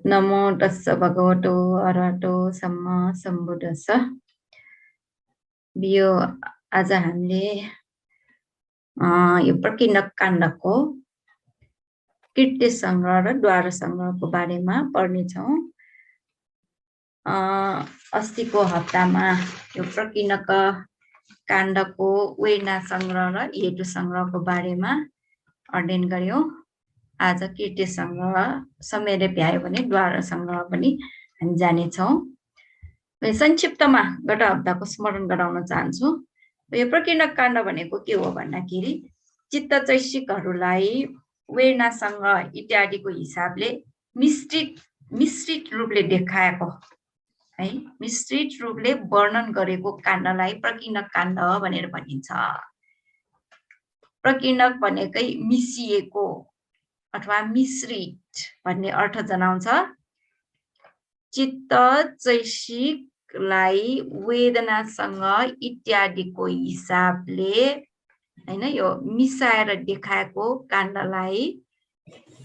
नमो तस्स भगवतो अरहतो सम्मा सम्बुद्धस्स। यो आज हामीले यो प्रकीर्णक काण्डको कीर्ति संग्रह र द्वार संग्रहको बारेमा पढ्नेछौँ। अस्तिको हप्तामा यो प्रकीर्णक काण्डको वेना संग्रह र हेतु संग्रहको बारेमा अध्ययन गर्यौं। आज कीर्ति संग्रह समेत भ्यायो भने द्वार संग्रह पनि हामी जानेछौँ। संक्षिप्तमा गत हप्ताको स्मरण गराउन चाहन्छु। यो प्रकीर्णक काण्ड भनेको के हो भन्दाखेरि चित्तचैसिकहरूलाई वेना संग्रह इत्यादिको हिसाबले मिश्रित रूपले देखाएको है, मिश्रित रूपले वर्णन गरेको काण्डलाई प्रकीर्णक काण्ड भनेर भनिन्छ। प्रकीर्णक भनेकै मिसिएको अथवा मिश्रित भन्ने अर्थ जनाउँछ। चित्त चैसिकलाई वेदनासँग इत्यादिको हिसाबले हैन यो मिसाएर देखाएको काण्डलाई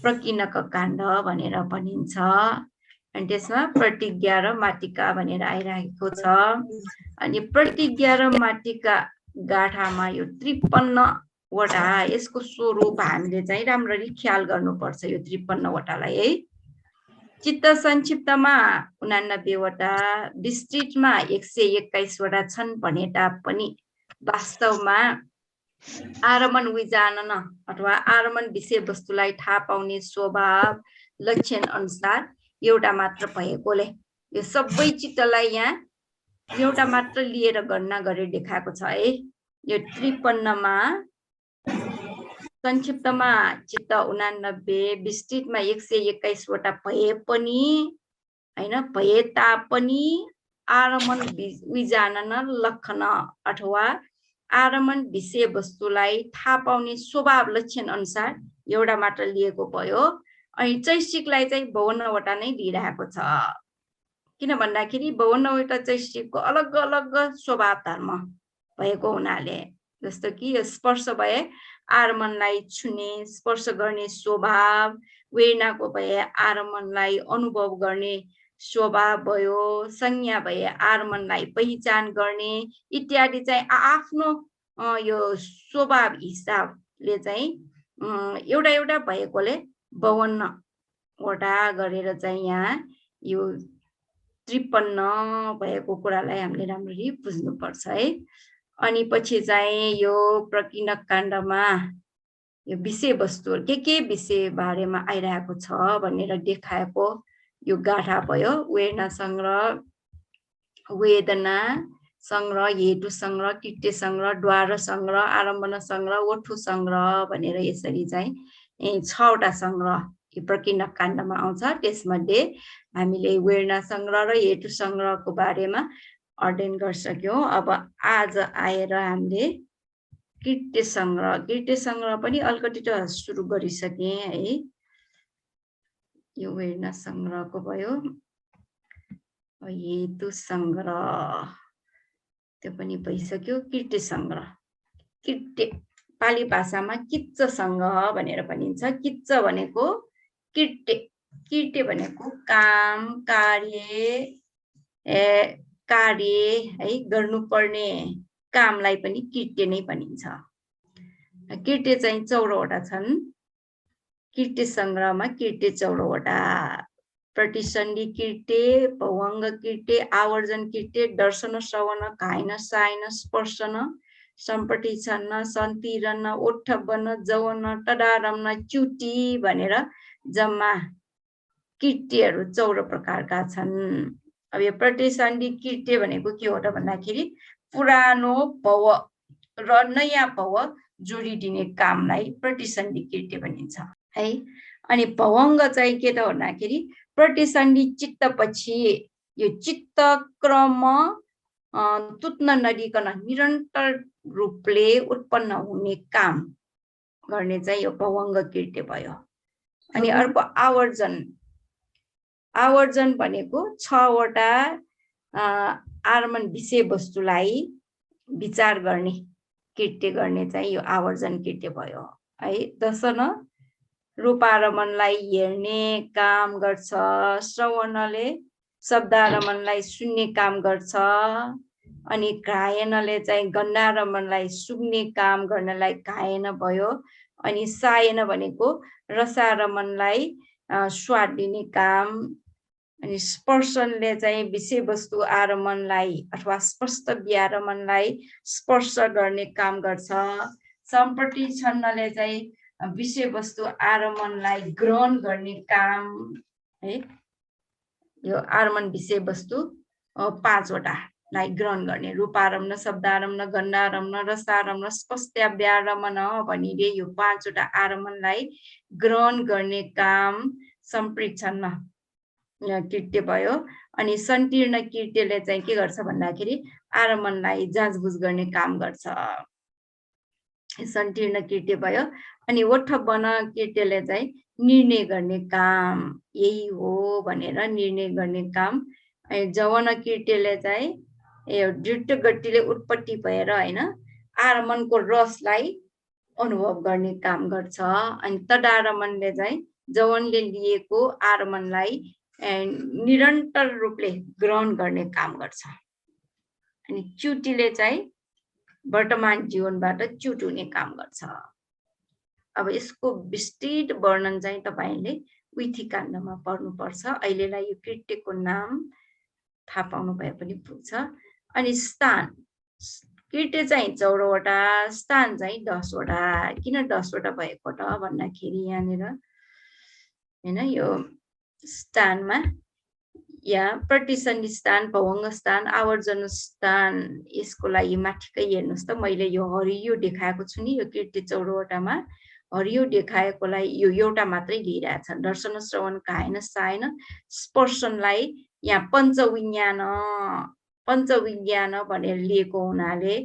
प्रकीर्णक काण्ड भनेर भनिन्छ। अनि त्यसमा प्रतिज्ञा र माटिका भनेर आइरहेको छ। अनि प्रतिज्ञा र माटिका गाथामा यो 53 वटा यसको स्वरूप हामीले चाहिँ राम्ररी ख्याल गर्नुपर्छ। यो 53 वटालाई है, चित्त संक्षिप्तमा 89 वटा, विस्तृतमा 121 वटा छन् भने तापनि वास्तवमा आरमण विजानन अथवा आरमण विषय वस्तुलाई थाहा पाउने स्वभाव लक्षण अनुसार एउटा मात्र भएकोले यो सबै चित्तलाई यहाँ एउटा मात्र लिएर गणना गरेर देखाएको छ है। यो 53 मा संक्षिप्तमा चित्त 89, विस्तृतमा 121 वटा भए पनि हैन, भए तापनि आरमण विजानन लक्षण अथवा आरमण विषय वस्तुलाई थाहा पाउने स्वभाव लक्षण अनुसार एउटा मात्र लिएको भयो। अनि चैसिकलाई चाहिँ 52 वटा नै लिइरहेको छ। किन भन्दाखेरि 52 वटा चैसिकको अलग अलग स्वभाव धर्म भएको हुनाले, जस्तो कि यो स्पर्श भए आरमणलाई छुने स्पर्श गर्ने स्वभाव, वेदनाको भए आरमणलाई अनुभव गर्ने स्वभाव भयो, संज्ञा भए आरमणलाई पहिचान गर्ने इत्यादि चाहिँ आफ्नो यो स्वभाव हिसाबले चाहिँ एउटा एउटा भएकोले 52 वटा गरेर चाहिँ यहाँ यो 53 भएको कुरालाई हामीले राम्ररी बुझ्नुपर्छ है। अनि पछि चाहिँ यो प्रकीर्णक काण्डमा यो विषय वस्तु के विषय बारेमा आइरहेको छ भनेर देखाएको यो गाथा भयो। वेदना संग्रह, वेदना संग्रह, हेतु संग्रह, कीर्ति संग्रह, द्वार संग्रह, आरम्भन संग्रह, वठु संग्रह भनेर यसरी चाहिँ 6 वटा संग्रह यो प्रकीर्णक काण्डमा आउँछ। त्यसमध्ये हामीले वेदना संग्रह र हेतु संग्रहको बारेमा अध्ययन गरिसक्यौं। अब आज आएर हामीले कीर्ति संग्रह पनि अलिकति त सुरु गरिसके है। यो वेदना संग्रहको भयो, हेतु संग्रह त्यो पनि भइसक्यो। कीर्ति संग्रह, कीर्ति पाली भाषामा किच्च संग्रह भनेर भनिन्छ। किच्च भनेको कीर्ति, कीर्ति भनेको काम, कार्य है, गर्नुपर्ने कामलाई पनि कीर्ति नै भनिन्छ। कीर्ति चाहिँ 14 वटा छन्। कीर्ति संग्रहमा कीर्ति 14 वटा, प्रतिसन्धि कीर्ति, भवंग कीर्ति, आवर्जन कीर्ति, दर्शन श्रवण, घायन सायन, स्पर्शन, सम्पत्ति छन्न, सन्तिरन, ओठबन, जवन, तदारम्न, च्युति भनेर जम्मा कीर्तिहरू 14 प्रकारका छन्। अब यो प्रतिसन्धि कीर्ति भनेको के हो त भन्दाखेरि पुरानो भव र नयाँ भव जोडिदिने कामलाई प्रतिसन्धि कीर्ति भनिन्छ है। अनि भवंग चाहिँ के त भन्दाखेरि प्रतिसन्धि चित्तपछि यो चित्त क्रम तुत्न नदिकन निरन्तर रूपले उत्पन्न हुने काम गर्ने चाहिँ यो भवंग कीर्ति भयो। अनि अर्को आवर्जन, आवर्जन भनेको 6 वटा आरमण विषय वस्तुलाई विचार गर्ने कीर्ति गर्ने चाहिँ यो आवर्जन कीर्ति भयो है। दर्शन रूपारमणलाई हेर्ने काम गर्छ, श्रवणले शब्दारमणलाई सुन्ने काम गर्छ, अनि घायनले चाहिँ गन्धारमणलाई सुन्ने काम गर्नलाई घायन भयो, अनि सायन भनेको रसारमणलाई स्वाद लिने काम, अनि स्पर्शनले चाहिँ विषयवस्तु आरमणलाई अथवा स्पष्ट व्यारमणलाई स्पर्श गर्ने काम गर्छ, सम्पत्ति छन्नले चाहिँ विषयवस्तु आरमणलाई ग्रहण गर्ने काम है। यो आरमण विषयवस्तु 5 वटालाई ग्रहण गर्ने, रूपारम्न, शब्दारम्न, गन्धारम्न, रसारम्न, स्पष्ट व्यारमण भनिले यो 5 वटा आरमणलाई ग्रहण गर्ने काम सम्प्रेक्षण कृत्य भयो। अनि सन्तीर्ण कृत्यले चाहिँ के गर्छ भन्दाखेरि आरमणलाई जाँचबुझ गर्ने काम गर्छ, सन्तीर्ण कृत्य भयो। अनि वठबन कृत्यले चाहिँ निर्णय गर्ने काम, यही हो भनेर निर्णय गर्ने काम। अनि जवन कृत्यले चाहिँ द्रुत गतिले उत्पत्ति भएर हैन आरमणको रसलाई अनुभव गर्ने काम गर्छ। अनि तदारमणले चाहिँ जवनले लिएको आरमणलाई निरन्तर रूपले ग्रहण गर्ने काम गर्छ। अनि च्युतिले चाहिँ वर्तमान जीवनबाट च्युत हुने काम गर्छ। अब यसको विस्तृत वर्णन चाहिँ तपाईले विधिकाण्डमा पढ्नुपर्छ। अहिलेलाई यो कृत्यको नाम थाहा पाउनु भए पनि पुग्छ। अनि स्थान, कृत्य चाहिँ 14 वटा, स्थान चाहिँ 10 वटा। किन 10 वटा भएको त भन्दाखेरि यहाँनिर हैन यो स्थानमा या प्रतिसन्धि स्थान, भवंग स्थान, आवर्जन स्थान, यसको लागि माथिकै हेर्नुस् त मैले यो हरियो देखाएको छु नि, यो कृत्य 14 वटामा हरियो देखाएकोलाई यो एउटा मात्रै लिइरहेछ। दर्शन, श्रवण, घायन, सायन, स्पर्शनलाई यहाँ पञ्चविज्ञान भनेर लिएको हुनाले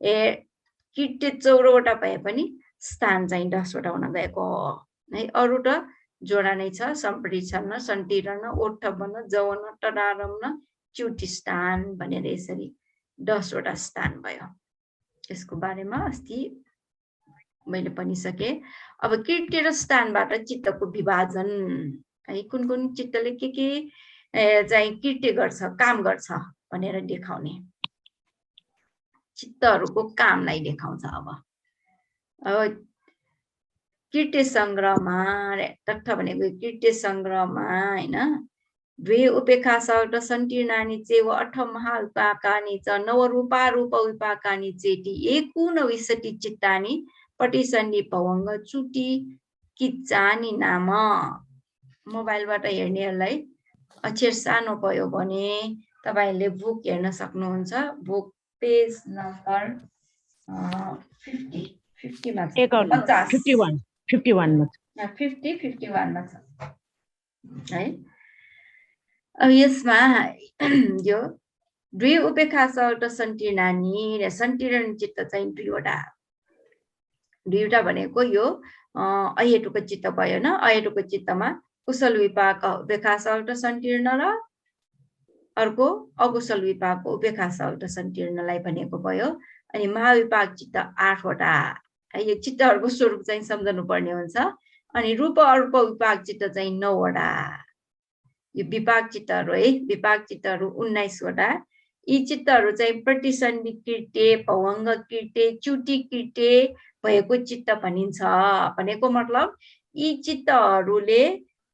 कृत्य 14 वटा भए पनि स्थान चाहिँ 10 वटा हुन गएको हो है। अरु त जोडा नै छ, सम्प्रेक्षण, सन्तीर्ण, ओठबन, जवन, तदारम्न, च्युति स्थान भनेर यसरी 10 वटा स्थान भयो। यसको बारेमा अस्ति मैले भनिसके। अब कृत्य र स्थानबाट चित्तको विभाजन है, कुन कुन चित्तले के चाहिँ कृत्य गर्छ, काम गर्छ भनेर देखाउने, चित्तहरूको कामलाई देखाउँछ। अब कृत्य संग्रहमा तथ्य भनेको कृत्य संग्रहमा हैन द्वे उपेक्षा सर्ट सन्तीर्णानि चेव अठ महाविपाकानि च नवरूपा रूप विपाकानि चेति एकोनविंशति चित्तानि पटिसन्धि भवंग चुटी किच्चानि नाम। मोबाइलबाट हेर्नेहरूलाई अक्षर सानो भयो भने तपाईले बुक हेर्न सक्नुहुन्छ। बुक पेज नम्बर 50 मा छ, 51 मा छ, 51 मा छ है। अब यसमा यो दुई उपेक्षा सर्ट सन्तीर्णानि र सन्तीर्ण चित्त चाहिँ दुईवटा भनेको यो अहेतुको चित्त भयो न। अहेतुको चित्तमा कुशल विपाक उपेक्षा सर्ट सन्तीर्ण र अर्को अकुशल विपाक उपेक्षा सर्ट सन्तीर्णलाई भनेको भयो। अनि महाविपाक चित्त 8 वटा, यो चित्तहरूको स्वरूप चाहिँ सम्झनु पर्ने हुन्छ। अनि रूप अर्प विपाक चित्त चाहिँ 9 वटा। यो विपाक चित्तहरू है, विपाक चित्तहरू 19 वटा। यी चित्तहरू चाहिँ प्रतिसन्धि कृत्य, भवंग कृत्य, च्युति कृत्य भएको चित्त भनिन्छ। भनेको मतलब यी चित्तहरूले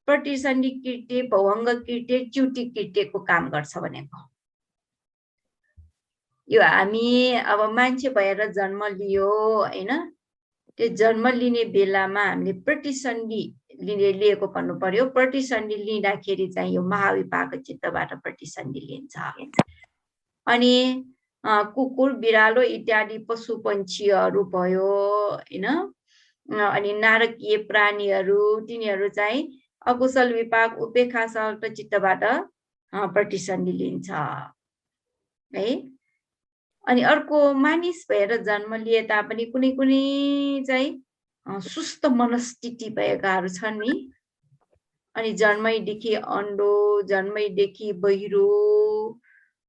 प्रतिसन्धि कृत्य, भवंग कृत्य, च्युति कृत्यको काम गर्छ भनेको। यो हामी अब मान्छे भएर जन्म लियो हैन, त्यो जन्म लिने बेलामा हामीले प्रतिसन्धि लिएको भन्नु पर्यो। प्रतिसन्धि लिँदाखेरि चाहिँ यो महाविपाक चित्तबाट प्रतिसन्धि लिन्छ। अनि कुकुर, बिरालो इत्यादि पशु पन्छीहरू भयो हैन, अनि नारकीय प्राणीहरू, तिनीहरू चाहिँ अकुशल विपाक उपेक्षा सर्ट चित्तबाट प्रतिसन्धि लिन्छ है। अनि अर्को मानिस भएर जन्म लिए तापनि कुनै कुनै चाहिँ सुस्त मनस्थिति भएकाहरू छन् नि। अनि जन्मैदेखि अन्धो, जन्मैदेखि बहिरो,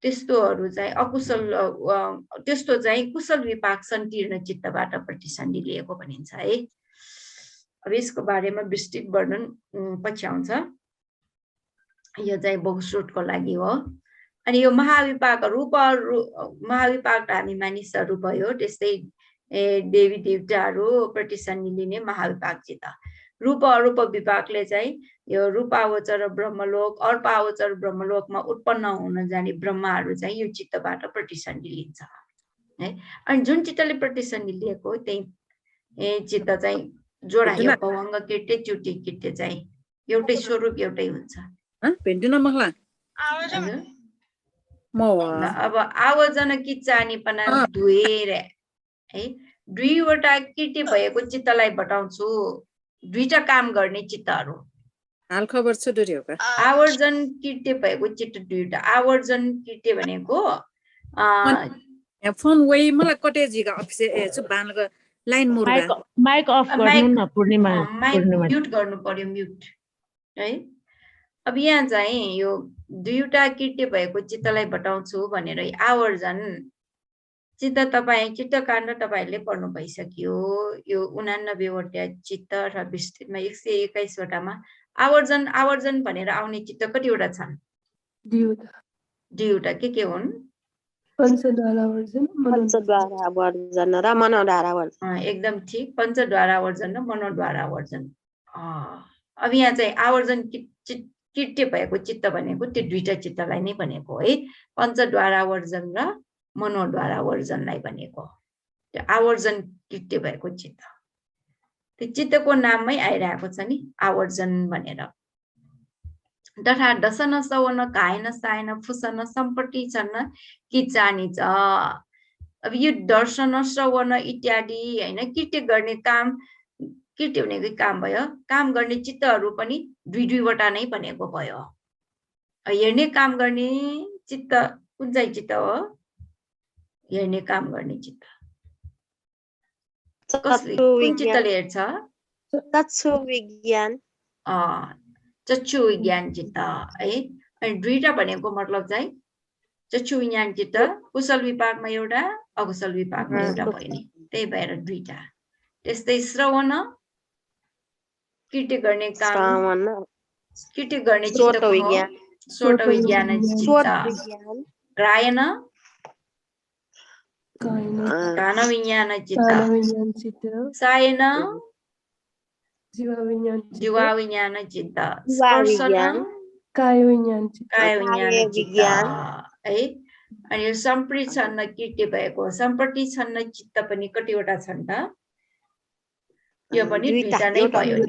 त्यस्तोहरू चाहिँ अकुशल, त्यस्तो चाहिँ कुशल विपाक सन्तीर्ण चित्तबाट प्रतिसन्धि लिएको भनिन्छ है। अब यसको बारेमा विस्तृत वर्णन पछि आउँछ। यो चाहिँ बहुश्रुतको लागि हो। अनि यो महाविपाक महाविपाक हामी मानिसहरू भयो, त्यस्तै देवी देवताहरू प्रतिसन्धि लिने महाविपाकसित। रूप अरूप विपाकले चाहिँ यो रूपावचर ब्रह्मलोक अर्पावचर ब्रह्मलोकमा उत्पन्न हुन जाने ब्रह्माहरू चाहिँ यो चित्तबाट प्रतिसन्धि लिन्छ है। अनि जुन चित्तले प्रतिसन्धि लिएको त्यही चित्त चाहिँ जोडा यो भवङ्ग कीर्ति च्युति कीर्ति चाहिँ एउटै स्वरूप एउटै हुन्छ। अब आयोजन किच्चानी पना दुएर है, दुईवटा कीर्ति भएको चित्तलाई बताउँछु। दुईटा काम गर्ने चित्तहरू हाल खबर छ डोरी हो का आवर्जन कीर्ति भएको चित्त दुईटा। आवर्जन कीर्ति भनेको फोन वही मलाई कटेजीका अफिस एछु बानको लाइन मुर्गा माइक अफ गर्नु न पूर्णिमा म्युट गर्नु पर्यो म्युट है। अब यहाँ चाहिँ यो दुईवटा कीर्ति भएको चित्तलाई बताउँछु भनेर आवर्जन चित्त चित्तकाण्ड तपाईहरुले पढ्नु भइसक्यो। यो 89 वटा चित्त र विस्तृतमा 121 वटामा आवर्जन भनेर आउने चित्त कतिवटा छन्? दुईवटा के हुन्? पंचद्वारावर्जन र मनोद्वारावर्जन। एकदम ठीक, पंचद्वारावर्जन र मनोद्वारावर्जन। अब यहाँ चाहिँ आवर्जन कीर्ति भएको चित्त भनेको त्यो दुईटा चित्तलाई नै भनेको है, पंचद्वारावर्जन र मनोद्वारावर्जनलाई भनेको। त्यो आवर्जन कीर्ति भएको चित्त त्यो चित्तको नाममै आइरहेको छ नि आवर्जन भनेर। तथा दशन सवन कायन सायन फुसन सम्पत्ति छन् किचानी छ। अब यो दर्शन श्रवण इत्यादि हैन कीर्ति गर्ने काम, कीर्ति भनेको काम भयो, काम गर्ने चित्तहरू पनि दुईवटा नै भनेको भयो। हेर्ने काम गर्ने चित्त कुन चाहिँ चित्त हो? हेर्ने काम गर्ने चित्त कसले कुन चित्तले हेर्छ? चक्षु विज्ञान। चक्षु विज्ञान चित्त है। अनि दुईटा भनेको मतलब चाहिँ चक्षु विज्ञान चित्त कुशल विपाकमा एउटा अकुशल विपाकमा एउटा भयो नि, त्यही भएर दुईटा। त्यस्तै श्रवण कीर्ति गर्ने काम, कीर्ति गर्ने चित्त सोट विज्ञान चित्त। ग्रायन गान विज्ञान चित्त। सायन जीवा विज्ञान चित्त। स्पर्शन काय विज्ञान चित्त है। अनि यो सम्प्रिछन्न कीर्ति भएको सम्पत्ति छन्न चित्त पनि कतिवटा छन् त? यो पनि दुईटा नै भयो नि,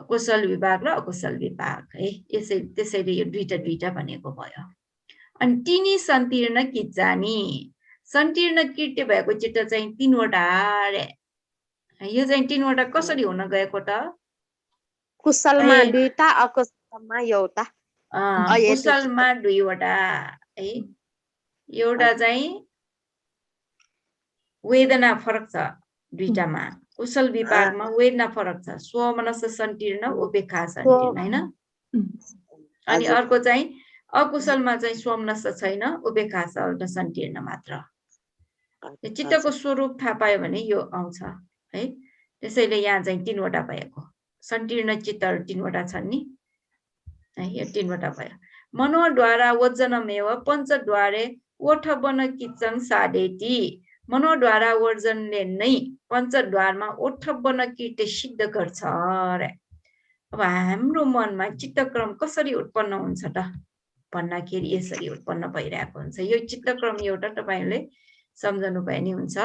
कुशल विभाग र अकुशल विभाग है। त्यसैले यो दुईटा भनेको भयो। अनि तिनी सन्तीर्ण किचानी, सन्तीर्ण कीर्ति भएको चित्त चाहिँ तीनवटा रे। यो चाहिँ तीनवटा कसरी हुन गएको त? कुशलमा दुईटा अकुशलमा एउटा। कुशलमा दुईवटा है। एउटा चाहिँ वेदना फरक छ दुईटामा, कुशल विपाकमा वेदना फरक छ, स्वमनस सन्तीर्ण उपेक्षा सन्तीर्ण हैन। अनि अर्को चाहिँ अकुशलमा चाहिँ स्वमनस छैन, उपेक्षा सन्तीर्ण मात्र। चित्तको स्वरूप थाहा पायो भने यो आउँछ है। त्यसैले यहाँ चाहिँ तीनवटा भएको सन्तीर्ण चित्तहरू तीनवटा छन् नि है, यो तीनवटा भयो। मनोद्वारा वजनमेव पञ्चद्वारे ओठबन किचन साडेती। मनोद्वारा वर्जनले नै पञ्चद्वारमा ओठबन कीर्ति सिद्ध गर्छ रे। अब हाम्रो मनमा चित्तक्रम कसरी उत्पन्न हुन्छ त भन्दाखेरि यसरी उत्पन्न भइरहेको हुन्छ। यो चित्तक्रम एउटा तपाईहरुले सम्झनु भयो नि हुन्छ।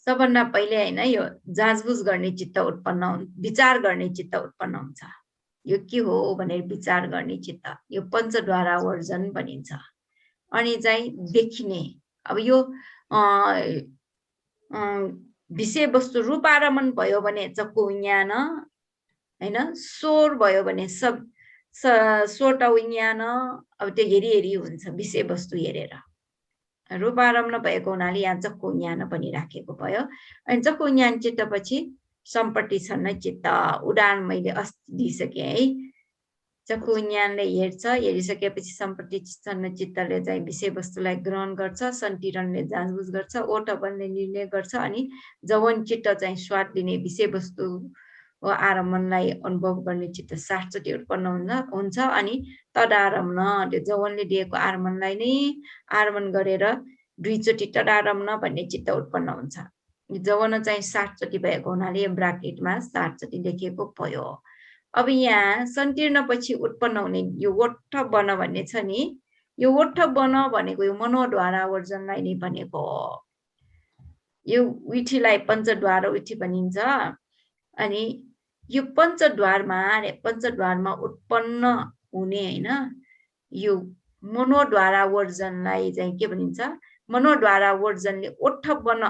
सबभन्दा पहिले हैन यो जाँचबुझ गर्ने चित्त उत्पन्न विचार गर्ने चित्त उत्पन्न हुन्छ। यो के हो भनेर विचार गर्ने चित्त, यो पञ्चद्वारा वर्जन भनिन्छ। अनि चाहिँ देखिने, अब यो विषय वस्तु रूपारमण भयो भने चक्षु विज्ञान हैन, स्वर भयो भने सोट विज्ञान। अब त्यो हेरी हुन्छ, विषय वस्तु हेरेर। रूपारम्भ भएको हुनाले यहाँ चक्षु विज्ञान पनि राखेको भयो। अनि चक्षु विज्ञान चित्तपछि सम्पत्ति छन्न चित्त। उदाहरण मैले अस्ति दिइसके है। चक्षु विज्ञानले हेर्छ, हेरिसकेपछि सम्पत्ति छन्न चित्तले चाहिँ विषयवस्तुलाई ग्रहण गर्छ, सन्तिरणले जाँचबुझ गर्छ, ओठबलले निर्णय गर्छ, अनि जवन चित्त चाहिँ स्वाद लिने विषयवस्तु आरम्भनलाई अनुभव गर्ने चित्त 60 चोटि उत्पन्न हुन्छ अनि तदारम्भ त्यो जवनले दिएको आरम्भनलाई नै आरम्भन गरेर 2 चोटि तदारम्भ भन्ने चित्त उत्पन्न हुन्छ। जवन चाहिँ 60 चोटि भएको हुनाले ब्राकेटमा 60 चोटि लेखिएको भयो। अब यहाँ सन्तीर्ण पछि उत्पन्न हुने यो ओठ बन भन्ने छ नि, यो ओठ बन भनेको यो मनोद्वारा वर्जनलाई नै भनेको हो। यो विठीलाई पञ्चद्वार विठी भनिन्छ। अनि यो पञ्चद्वारमा उत्पन्न हुने हैन यो मनोद्वारा वर्जनलाई चाहिँ के भनिन्छ, मनोद्वारा वर्जनले ओठ बन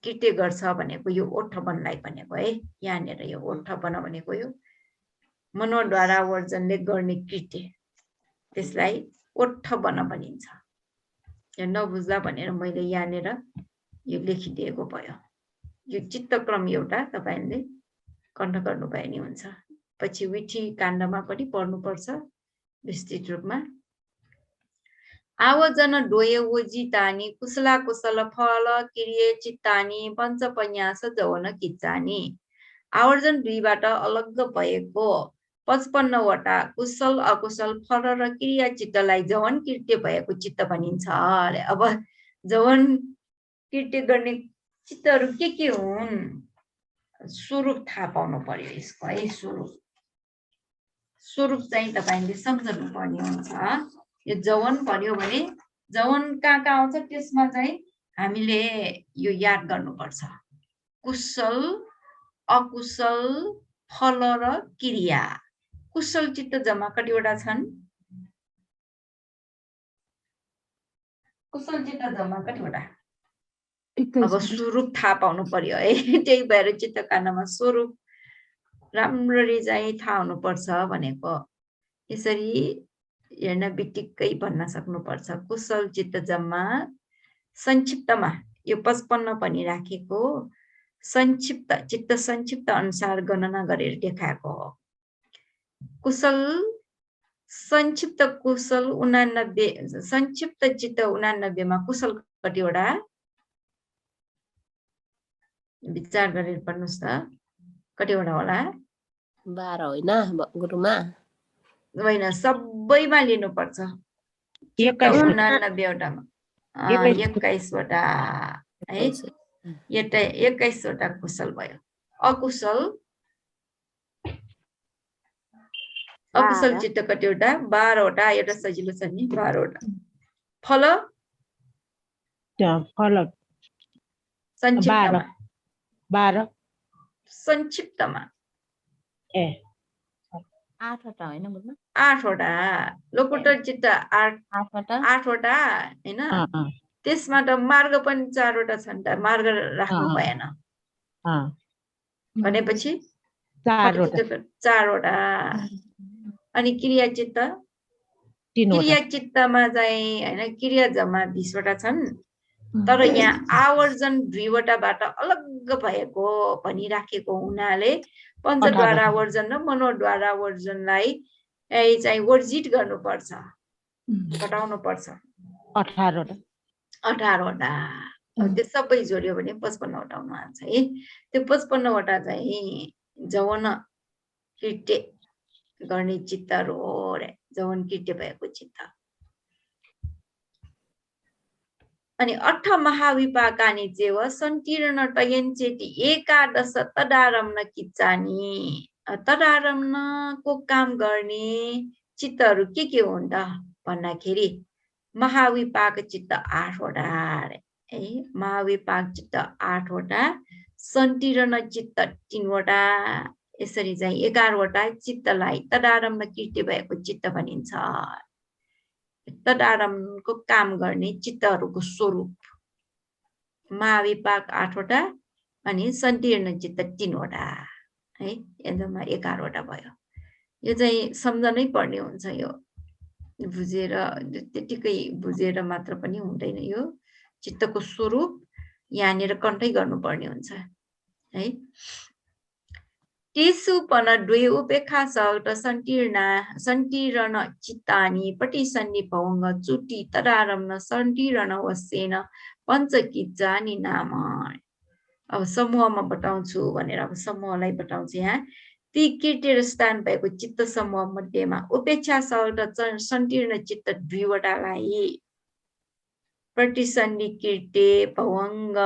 कृत्य गर्छ भनेको यो ओठ बनलाई भनेको है। यहाँनिर यो ओठ बन भनेको यो मनोद्वारा वर्जनले गर्ने कृत्य, त्यसलाई ओठ बन भनिन्छ। यो नबुझ्दा भनेर मैले यहाँनिर यो लेखिदिएको भयो। यो चित्तक्रम एउटा तपाईले कण्ठ गर्नु भए नि हुन्छ। पछि विठी काण्डमा पनि पढ्नुपर्छ विस्तृत रूपमा। आवजन डोय ओजितानी कुशला कुशल फल क्रिय चित्तानी पञ्चपन्यास जवन किच्चानी। आवर्जन दुईबाट अलग भएको 55 वटा कुशल अकुशल फल र क्रिया चित्तलाई जवन कृत्य भएको चित्त भनिन्छ। अब जवन कृत्य गर्ने चित्तहरू के हुन्, स्वरूप थाहा पाउनु पर्यो यसको है। स्वरूप चाहिँ तपाईले सम्झनु पर्ने हुन्छ। यो जवन भन्यो भने जवन कहाँ आउँछ त्यसमा चाहिँ हामीले यो याद गर्नुपर्छ। कुशल अकुशल फल र क्रिया। कुशल चित्त जम्मा कतिवटा छन्? कुशल चित्त जम्मा कतिवटा? अब स्वरूप थाहा पाउनु पर्यो है। त्यही भएर चित्त काण्डमा स्वरूप राम्ररी चाहिँ थाहा हुनुपर्छ भनेको। यसरी हेर्न बित्तिकै भन्न सक्नुपर्छ। कुशल चित्त जम्मा संक्षिप्तमा यो 55 पनि राखेको संक्षिप्त चित्त संक्षिप्त अनुसार गणना गरेर देखाएको हो। कुशल संक्षिप्त कुशल 89 संक्षिप्त चित्त 89 मा कुशल कतिवटा विचार गरेर पढ्नुस् त कतिवटा होला? 12 होइन गुरुमा? होइन, सबैमा लिनुपर्छ। 89 वटामा 21 वटा है। 21 वटा कुशल भयो। अकुशल चित्त कतिवटा? 12 वटा। एउटा सजिलो छ नि, 12 वटा। फल संक्षिप्तमा 12 संक्षिप्तमा 8 वटा होइन गुरुमा? 8 वटा। लोकोत्तर चित्त 8 वटा हैन। त्यसमा त मार्ग पनि 4 वटा छन् त, मार्ग राख्नु भएन भनेपछि 4 वटा। अनि क्रिया चित्त 3 वटा। क्रिया चित्तमा चाहिँ हैन क्रिया जम्मा 20 वटा छन्। तर यहाँ आवर्जन 2 वटाबाट अलग भएको भनिराखेको हुनाले पञ्चद्वारा वर्जन र मनोद्वारा वर्जनलाई चाहिँ वर्जित गर्नुपर्छ, घटाउनु पर्छ। 18 वटा। त्यो सबै जोड्यो भने 55 वटा हुन आउँछ है। त्यो 55 वटा चाहिँ जवन कृत्य गर्ने चित्तहरू हो रे, जवन कृत्य भएको चित्त। अनि 8 महाविपाकानि चेव सन्तीर्ण टयञ्चेति 11 तदारम्भ किच्चानी। तदारम्भको काम गर्ने चित्तहरू के हुन् त भन्दाखेरि महाविपाक चित्त 8 वटा है। महाविपाक चित्त 8 वटा, सन्तीर्ण चित्त 3 वटा। यसरी चाहिँ 11 वटा चित्तलाई तदारम्भ कृत्य भएको चित्त भनिन्छ। तदारम्भको काम गर्ने चित्तहरूको स्वरूप महाविपाक 8 वटा अनि सन्तीर्ण चित्त 3 वटा है। यसमा 11 वटा भयो। यो चाहिँ सम्झनै पर्ने हुन्छ। यो बुझेर त्यतिकै बुझेर मात्र पनि हुँदैन। यो चित्तको स्वरूप यहाँनिर कण्ठै गर्नुपर्ने हुन्छ है। टिसुपन द्वे उपेक्षा सगट संटीर्ण चित्तानि पटिसन्धि भवंग चुटी तदारम्न संटीर्ण वस्येन पञ्चकिच्चानि नाम। अब समूहमा बताउँछु भनेर अब समूहलाई बताउँछु यहाँ। ती कीर्ति र स्थान भएको चित्त समूह मध्येमा उपेक्षा सगट संटीर्ण चित्त दुईवटालाई प्रतिसन्धि कीर्ति भवंग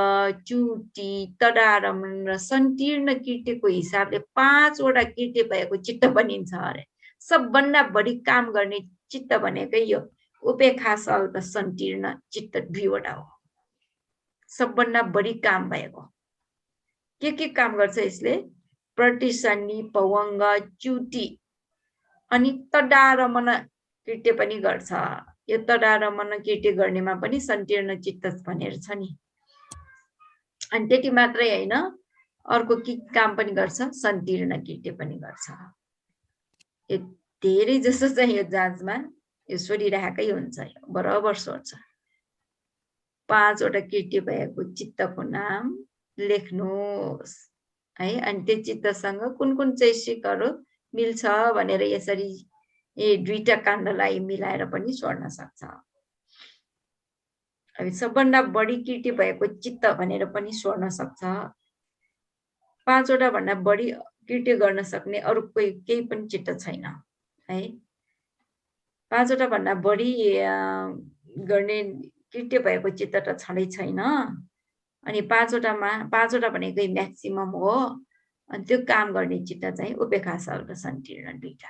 चुटी तदारम्न र संकीर्ण कीर्तिको हिसाबले 5 वटा कीर्ति भएको चित्त बनिन्छ अरे। सबभन्दा बढी काम गर्ने चित्त भनेकै यो उपेक्षा सगट संकीर्ण चित्त दुईवटा हो। सबभन्दा बढी काम भएको के काम गर्छ यसले? प्रतिसन्धि भवंग चुटी अनि तदारम्न कीर्ति पनि गर्छ। यो तदारम्न कीर्ति गर्नेमा पनि संकीर्ण चित्त भनेर छ नि। अनि त्यति मात्रै हैन, अर्को के काम पनि गर्छ? संकीर्ण कीर्ति पनि गर्छ। यो धेरै जसो चाहिँ यो जाँचमा यो सोधिराखेकै हुन्छ, बराबर सोध्छ। 5 वटा कीर्ति भएको चित्तको नाम लेख्नुहोस् है। अनि त्यो चित्तसँग कुन चैसिकहरू मिल्छ भनेर यसरी दुईटा काण्डलाई मिलाएर पनि सोध्न सक्छ। अब सबभन्दा बढी कीर्ति भएको चित्त भनेर पनि सोध्न सक्छ। 5 वटा भन्दा बढी कीर्ति गर्न सक्ने अरु केही पनि चित्त छैन है। 5 वटा भन्दा बढी गर्ने कीर्ति भएको चित्त त छँदै छैन। अनि 5 वटा भनेकै म्याक्सिमम हो। अनि त्यो काम गर्ने चित्त चाहिँ उपेक्षा सगट संकीर्ण दुईटा।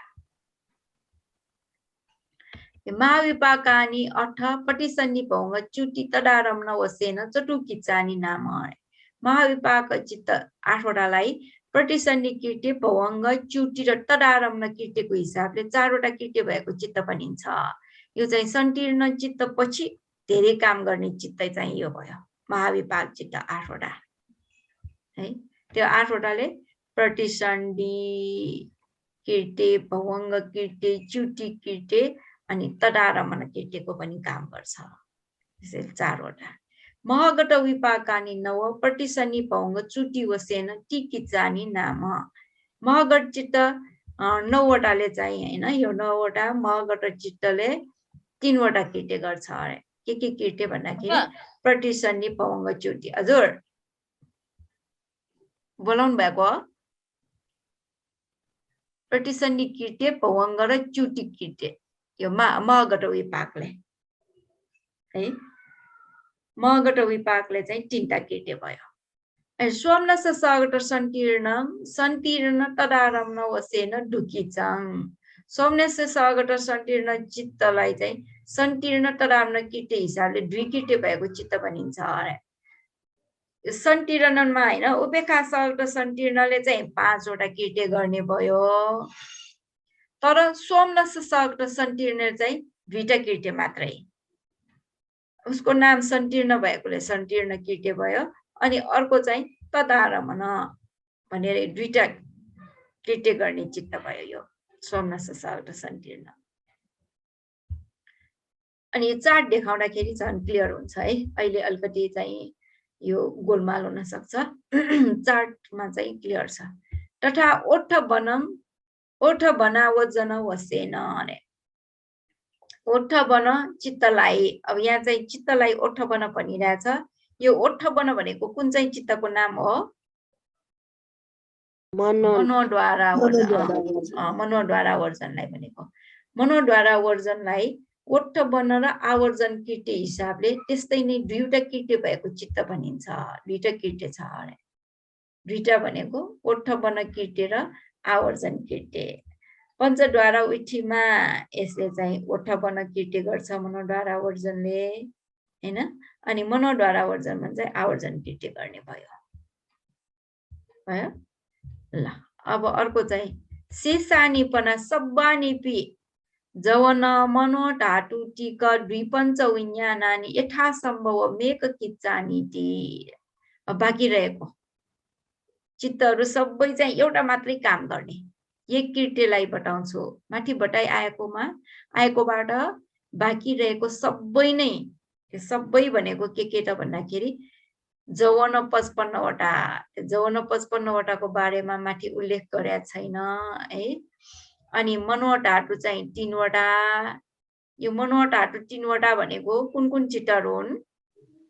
महाविपाकानि अर्थ पटिसन्धि भवंग चुटी तदारम्न वसेन चटुकिच्चानि नाम। महाविपाक चित्त 8 वटालाई प्रतिसन्धि कीर्ति भवंग चुटी र तदारम्न कीर्तिको हिसाबले 4 वटा कीर्ति भएको चित्त बनिन्छ। यो चाहिँ संकीर्ण चित्त पछि धेरै काम गर्ने चित्त चाहिँ यो भयो महाविपाक चित्त 8 वटा है। त्यो 8 वटाले प्रतिसन्धि कीर्ति भवंग कीर्ति चुटी कीर्ति अनि तदारम्न कीर्तिको पनि काम गर्छ। त्यसैले 4 वटा। महगट विपाकानि 9 प्रतिसन्धि भवंग चुटी वसेन टिकिच्चानि नाम। महगट चित्त 9 वटाले चाहिँ हैन, यो 9 वटा महगट चित्तले 3 वटा कीर्ति गर्छ अरे। के कीर्ति भन्दाखेरि प्रतिसन्धि भवंग चुटी। हजुर बोलाउनु भएको हो? प्रतिसन्धि कीर्ति भवंग र चुटी कीर्ति यो महगट विपाकले है। महगट विपाकले चाहिँ 3टा कीर्ति भयो। सोमनस सगट संकीर्ण तदारम्न वसेन ढुकिचाङ। सोमनस सगट संकीर्ण चित्तलाई चाहिँ संकीर्ण तदारम्न कीर्ति हिसाबले 2 कीर्ति भएको चित्त बनिन्छ अरे। संकीर्णमा हैन, उपेक्षा सगट संकीर्णले चाहिँ 5 वटा कीर्ति गर्ने भयो। तर सोमनस सगट संकीर्ण चाहिँ 2टा कीर्ति मात्रै। उसको नाम संकीर्ण भएकोले संकीर्ण कीर्ति भयो। अनि अर्को चाहिँ तदारम्न भनेर 2टा कीर्ति गर्ने चित्त भयो यो सोमनस सगट संकीर्ण। अनि चार्ट देखाउँदाखेरि झन् क्लियर हुन्छ है। अहिले अलिकति चाहिँ यो गोलमाल हुन सक्छ। चार्टमा चाहिँ क्लियर छ। तथा ओठ बनावजन वसेन अरे। ओठ बन चित्तलाई, अब यहाँ चाहिँ चित्तलाई ओठ बन भनिरहेछ। यो ओठ बन भनेको कुन चाहिँ चित्तको नाम हो? मनोद्वारा वर्जनलाई भनेको। मनोद्वारा वर्जनलाई ओठ बन र आवर्जन कीर्ति हिसाबले त्यस्तै नै 2वटा कीर्ति भएको चित्त बनिन्छ। 2टा कीर्ति छ अरे। 2टा भनेको ओठ बन कीर्ति र आवर्जन कीर्ति। पञ्चद्वारा उठीमा यसले चाहिँ ओठ बन कीर्ति गर्छ मनोद्वारा वर्जनले हैन। अनि मनोद्वारा वर्जनमा चाहिँ आवर्जन कीर्ति गर्ने भयो। ल अब अर्को चाहिँ शेषानिपना सब्बानिपि जवन मनो धातु टिक द्विपञ्च विज्ञानानि यथासम्भव मेक किच्चानिति। बाँकी रहेको चित्तहरू सबै चाहिँ एउटा मात्रै काम गर्ने एक कीर्तिलाई बताउँछु। माथि बटाई आएकोबाट बाँकी रहेको सबै नै, सबै भनेको के त भन्दाखेरि जौवन 55 वटा जौवन 55 वटाको बारेमा माथि उल्लेख गरेका छैन है। अनि मनोहर धातु चाहिँ 3 वटा। यो मनोहर धातु 3 वटा भनेको कुन कुन चित्तहरू हुन्?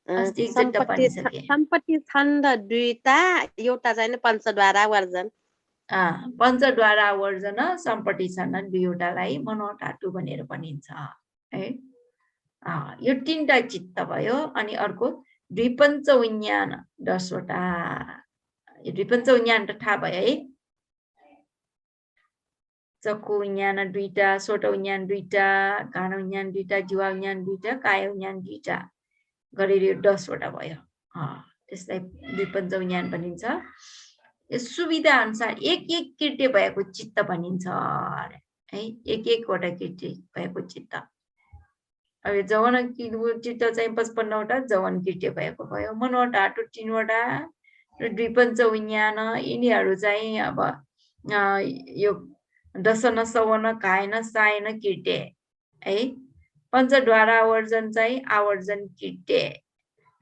अस्ति एकचोटि टिप्पणी सके। सम्पत्ति छन्द दुईटा एउटा चाहिँ पञ्चद्वारा वर्जन। पञ्चद्वारा वर्जन सम्पत्ति छन् दुईवटालाई मनोहर धातु भनेर भनिन्छ है। यो 3टा चित्त भयो। अनि अर्को द्विपञ्च विज्ञान 10 वटा। यो द्विपञ्च विज्ञान त थाहा भयो है। चक्षु विज्ञान 2टा, सोट विज्ञान 2टा, घाण विज्ञान 2टा, जीवा विज्ञान 2टा, काय विज्ञान 2टा गरेर यो 10 वटा भयो। त्यसलाई द्विपञ्च विज्ञान भनिन्छ। यो सुविधा अनुसार एक एक कृत्य भएको चित्त भनिन्छ है। एक एकवटा कृत्य भएको चित्त। अब यो जौवन चित्त चाहिँ 55 वटा जौवन कृत्य भएको भयो। मनोहर धातु 3 वटा र द्विपञ्च विज्ञान यिनीहरू चाहिँ अब यो दशन सवन कायन सायन कृत्य है। पञ्चद्वारा आवर्जन चाहिँ आवर्जन कृत्य।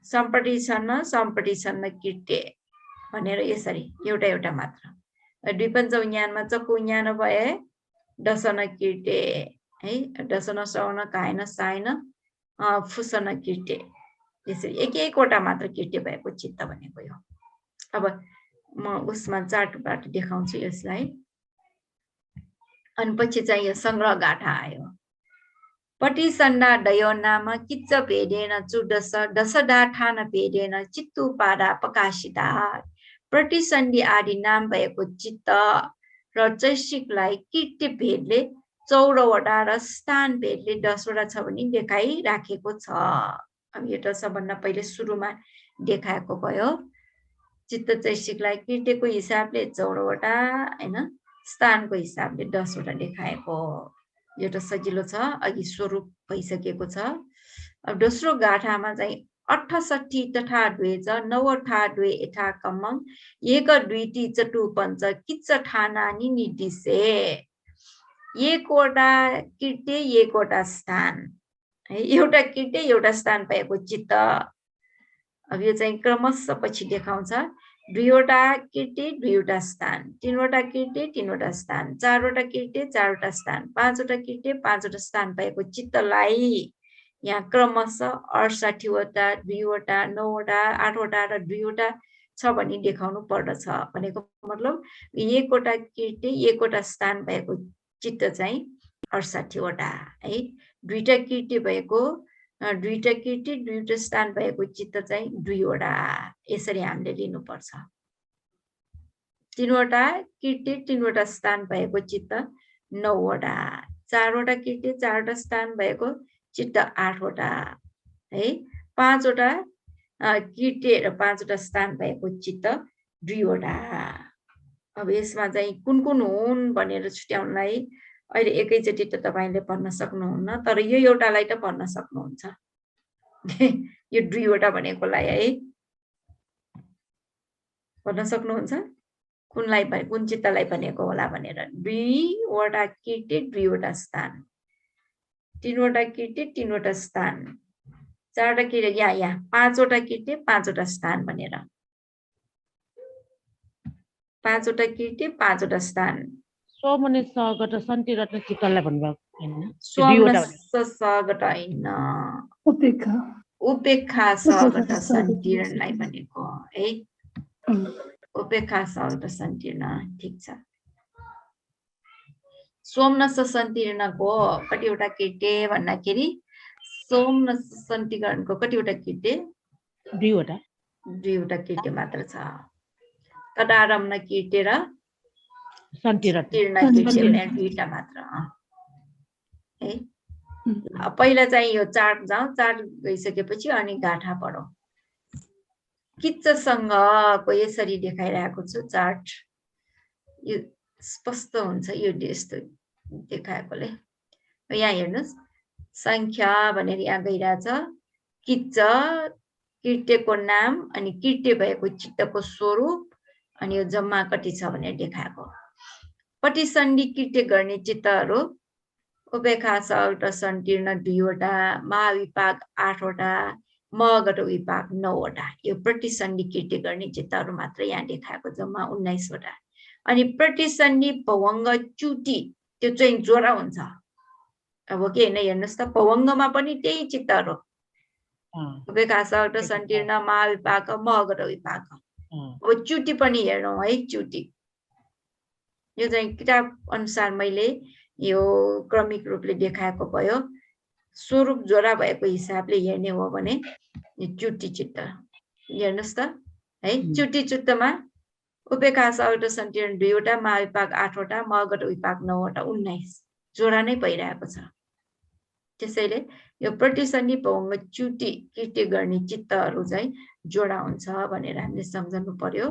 सम्पत्ति छन्न कृत्य भनेर यसरी एउटा एउटा मात्र। द्विपञ्च विज्ञानमा चक्षु विज्ञान भए दशन कृत्य है। दशन सवन कायन सायन फुसन कृत्य। यसरी एक एकवटा मात्र कृत्य भएको चित्त भनेको यो। अब म उसमा चार्टबाट देखाउँछु यसलाई। अनि पछि चाहिँ यो संग्रह गाथा आयो। पटिसन्डा डयो नाम किच्च भेदेन चुडस दशडा ठान भेदेन चित्तु पादा प्रकाशिता। प्रतिसन्धि आदि नाम भएको चित्त र चैसिकलाई कृत्य भेदले 14 वटा र स्थान भेदले 10 वटा छ भने देखाइराखेको छ। अब यो त सबभन्दा पहिले सुरुमा देखाएको भयो। चित्त चैसिकलाई कृत्यको हिसाबले 14 वटा हैन, स्थानको हिसाबले 10 वटा देखाएको। यो त सजिलो छ, अघि स्वरूप भइसकेको छ। अब दोस्रो गाथामा चाहिँ 68 तथा द्वेज 9 ठा द्वे एठा कमङ एक दुईटी चटु पञ्च किच्च ठानानि निर्दिशे। एकवटा कृत्य एकवटा स्थान है। एउटा कृत्य एउटा स्थान भएको चित्त। अब यो चाहिँ क्रमशः पछि देखाउँछ। 2 वटा कृत्य 2 वटा स्थान, 3 वटा कृत्य 3 वटा स्थान, 4 वटा कृत्य 4 वटा स्थान, 5 वटा कृत्य 5 वटा स्थान भएको चित्तलाई यहाँ क्रमशः 68 वटा 2 वटा 9 वटा 8 वटा र 2 वटा छ भनी देखाउनु पर्दछ। भनेको मतलब एकवटा कृत्य एकवटा स्थान भएको चित्त चाहिँ 68 वटा है। 2टा कृत्य भएको 2टा कृत्य 2टा स्थान भएको चित्त चाहिँ 2 वटा। यसरी हामीले लिनुपर्छ। 3 वटा कृत्य 3 वटा स्थान भएको चित्त 9 वटा। 4 वटा कृत्य 4 वटा स्थान भएको चित्त 8 वटा है। 5 वटा कृत्य र 5 वटा स्थान भएको चित्त 2 वटा। अब यसमा चाहिँ कुन कुन हुन् भनेर छुट्याउनलाई अहिले एकैचोटि त तपाईले पढ्न सक्नुहुन्न, तर यो एउटालाई त पढ्न सक्नुहुन्छ। यो 2 वटा भनेकोलाई है पढ्न सक्नुहुन्छ। कुनलाई कुन चित्तलाई भनेको होला भनेर। 2 वटा कृत्य 2 वटा स्थान, 3 वटा कृत्य 3 वटा स्थान, 4 वटा कृत्य यहाँ 5 वटा कृत्य 5 वटा स्थान भनेर। 5 वटा कृत्य 5 वटा स्थान। सोमने सगट सन्ति रत्न चित्तलाई भन्नुभएको हैन। सोमन सगट हैन, उपेक्षा सगट सन्तीर्णलाई भनेको है। उपेक्षा सगट सन्तीर्ण ठीक छ। सोमनस सन्तीर्णको कतिवटा कृत्य भन्दाखेरि सोमनस सन्तीर्णको कतिवटा कृत्य 2 वटा 2 वटा कृत्य मात्र छ। तदारम्न कृत्य र सन्ति रत्न तीर्ण कृत्य भने 2टा मात्र है। पहिला चाहिँ यो चार्ट जाउँ, चार्ट गइसकेपछि अनि गाथा पढौँ। किच्चसँगको यसरी देखाइरहेको छु चार्ट। यो स्पष्ट हुन्छ यो यस्तो देखाएकोले। यहाँ हेर्नुहोस् संख्या भनेर यहाँ गइरहेछ। किच्च कृत्यको नाम अनि कृत्य भएको चित्तको स्वरूप अनि यो जम्मा कति छ भनेर देखाएको। पटिसन्धि कृत्य गर्ने चित्तहरू उपेक्षा सगट सन्तीर्ण 2 वटा, महाविपाक 8 वटा, मगट विभाग 9 वटा यो प्रतिसन्धि कृत्य गर्ने चित्तहरू मात्र यहाँ देखाएको जम्मा 19 वटा अनि प्रतिसन्धि भवङ्ग च्युति त्यो चाहिँ जोडा हुन्छ अब के हैन हेर्नुस् त भवङ्गमा पनि त्यही चित्तहरू उपेक्षा सङ्कीर्ण महाविपाक मगट विभाग अब च्युति पनि हेरौँ है च्युति यो चाहिँ किताब अनुसार मैले यो क्रमिक रूपले देखाएको भयो स्वरूप जोडा भएको हिसाबले हेर्ने हो भने च्युति चित्त हेर्नुस् त है च्युति चित्तमा उपेक्षा सङ्कीर्ण 2 वटा महाविपाक 8 वटा मगट विभाग 9 वटा 19 जोडा नै भइरहेको छ त्यसैले यो प्रतिसन्धि भवङ्ग च्युति कृत्य गर्ने चित्तहरू चाहिँ जोडा हुन्छ भनेर हामीले सम्झनु पर्यो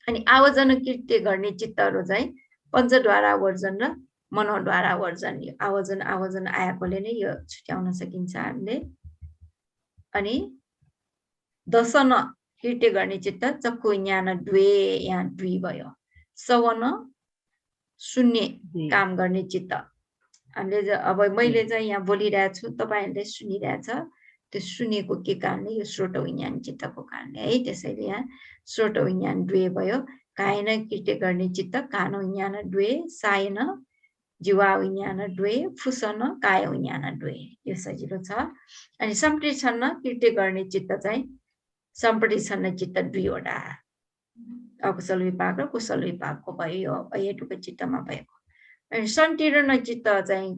अनि आवर्जन कृत्य गर्ने चित्तहरू चाहिँ पञ्चद्वारा वर्जन र मनोद्वारा वर्जन आवर्जन आवर्जन आएकोले नै यो छुट्याउन सकिन्छ हामीले अनि दशन कृत्य गर्ने चित्त चक्षु विज्ञान 2 यहाँ 2 भयो सवन शून्य काम गर्ने चित्त हामीले अब मैले चाहिँ यहाँ बोलिरहेको छु तपाईहरुले सुनिरहेछ त्यो सुनेको के कारणले यो श्रोत विज्ञान चित्तको कारणले है त्यसैले यहाँ श्रोत विज्ञान 2 भयो कायन कृत्य गर्ने चित्त कान विज्ञान 2 सायन जीवा विज्ञान 2 फुसन काय विज्ञान 2 यो सजिलो छ अनि सम्प्रेषण कृत्य गर्ने चित्त चाहिँ सम्प्रेषण चित्त 2 वटा अकुशल विभाग र कुशल विभागको भयो हेतुको चित्तमा भएको अनि सन्तीर्ण चित्त चाहिँ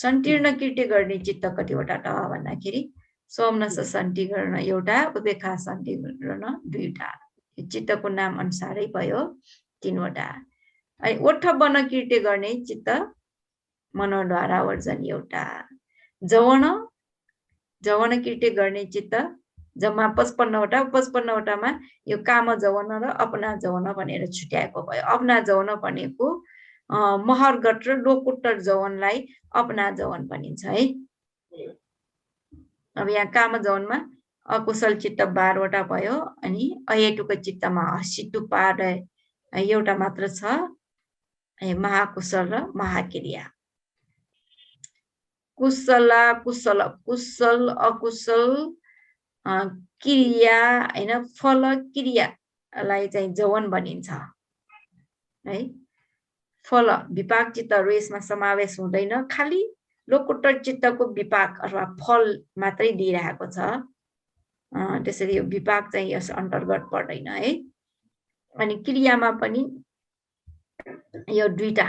सन्तीर्ण कृत्य गर्ने चित्त कतिवटा त भन्दाखेरि सोमनस सन्तीर्ण एउटा उपेक्षा सन्तीर्ण 2 वटा चित्तको नाम अनुसारै भयो 3 वटा अनि ओठ वन कृत्य गर्ने चित्त मनोद्वारा वर्जन एउटा जवन कृत्य गर्ने चित्त जम्मा 55 वटा 55 वटामा यो काम जवन र अपना जवन भनेर छुट्याएको भयो अपना जवन भनेको महर्गट र लोकोत्तर जवनलाई अपना जवन भनिन्छ है अब यहाँ काम जवनमा अकुशल चित्त 12 वटा भयो अनि अहेतुको चित्तमा हसितुपाद एउटा मात्र छ महाकुशल र महाक्रिया कुशल कुशल कुशल अकुशल क्रिया हैन फल क्रियालाई चाहिँ जवन भनिन्छ है फल विपाक चित्तहरू यसमा समावेश हुँदैन खाली लोकोत्तर चित्तको विपाक अथवा फल मात्रै दिइरहेको छ त्यसैले यो विपाक चाहिँ यस अन्तर्गत पर्दैन है अनि क्रियामा पनि यो 2टा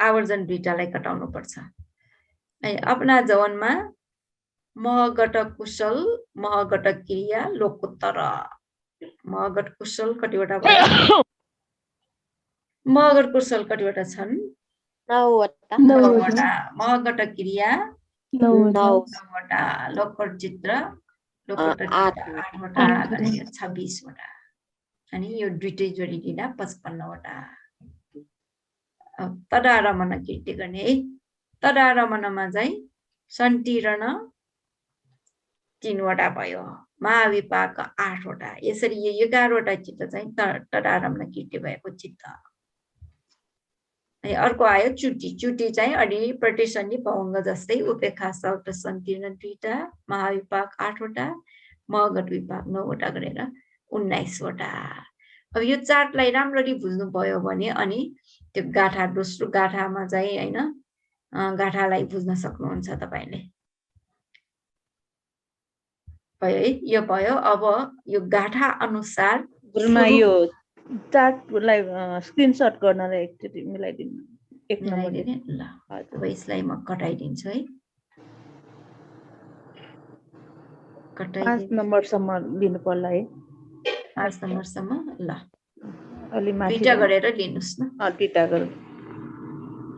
आवर्जन 2टालाई कटाउनु पर्छ अनि अपना जवनमा महगट कुशल महगट क्रिया लोकोत्तर महगट कुशल कतिवटा भयो महगट कुशल कतिवटा छन् 9 वटा महगट क्रिया 9 वटा लोकोत्तर चित्र लोकोत्तर 8 वटा 26 वटा अनि यो 2टै जोडिदिँदा 55 वटा तदारमण कृत्य गर्ने है तदारमणमा चाहिँ सन्तीर्ण 3 वटा भयो महाविपाक 8 वटा यसरी यो 11 वटा चित्त चाहिँ तदारमण कृत्य भएको चित्त अनि अर्को आयो च्युति च्युति चाहिँ अनि प्रतिसन्धि भवङ्ग जस्तै उपेक्षा शब्द सन्तीर्ण 2टा महाविपाक 8 वटा महगट विभाग 9 वटा गरेर 19 वटा अब यो चार्टलाई राम्ररी बुझ्नु भयो भने अनि त्यो गाठा दोस्रो गाठामा चाहिँ हैन गाठालाई बुझ्न सक्नुहुन्छ तपाईले भयो है यो भयो अब यो गाठा अनुसार गुरुमा यो चार्टलाई स्क्रिनशट गर्नलाई एकचोटि मिलाइदिनु एक नम्बर ल अब यसलाई म कटाइदिन्छु है 5 नम्बरसम्म लिनु पर्ला है 5 नम्बरसम्म ल अलि माथि दुईटा गरेर लिनुस् न दुईटा गरौँ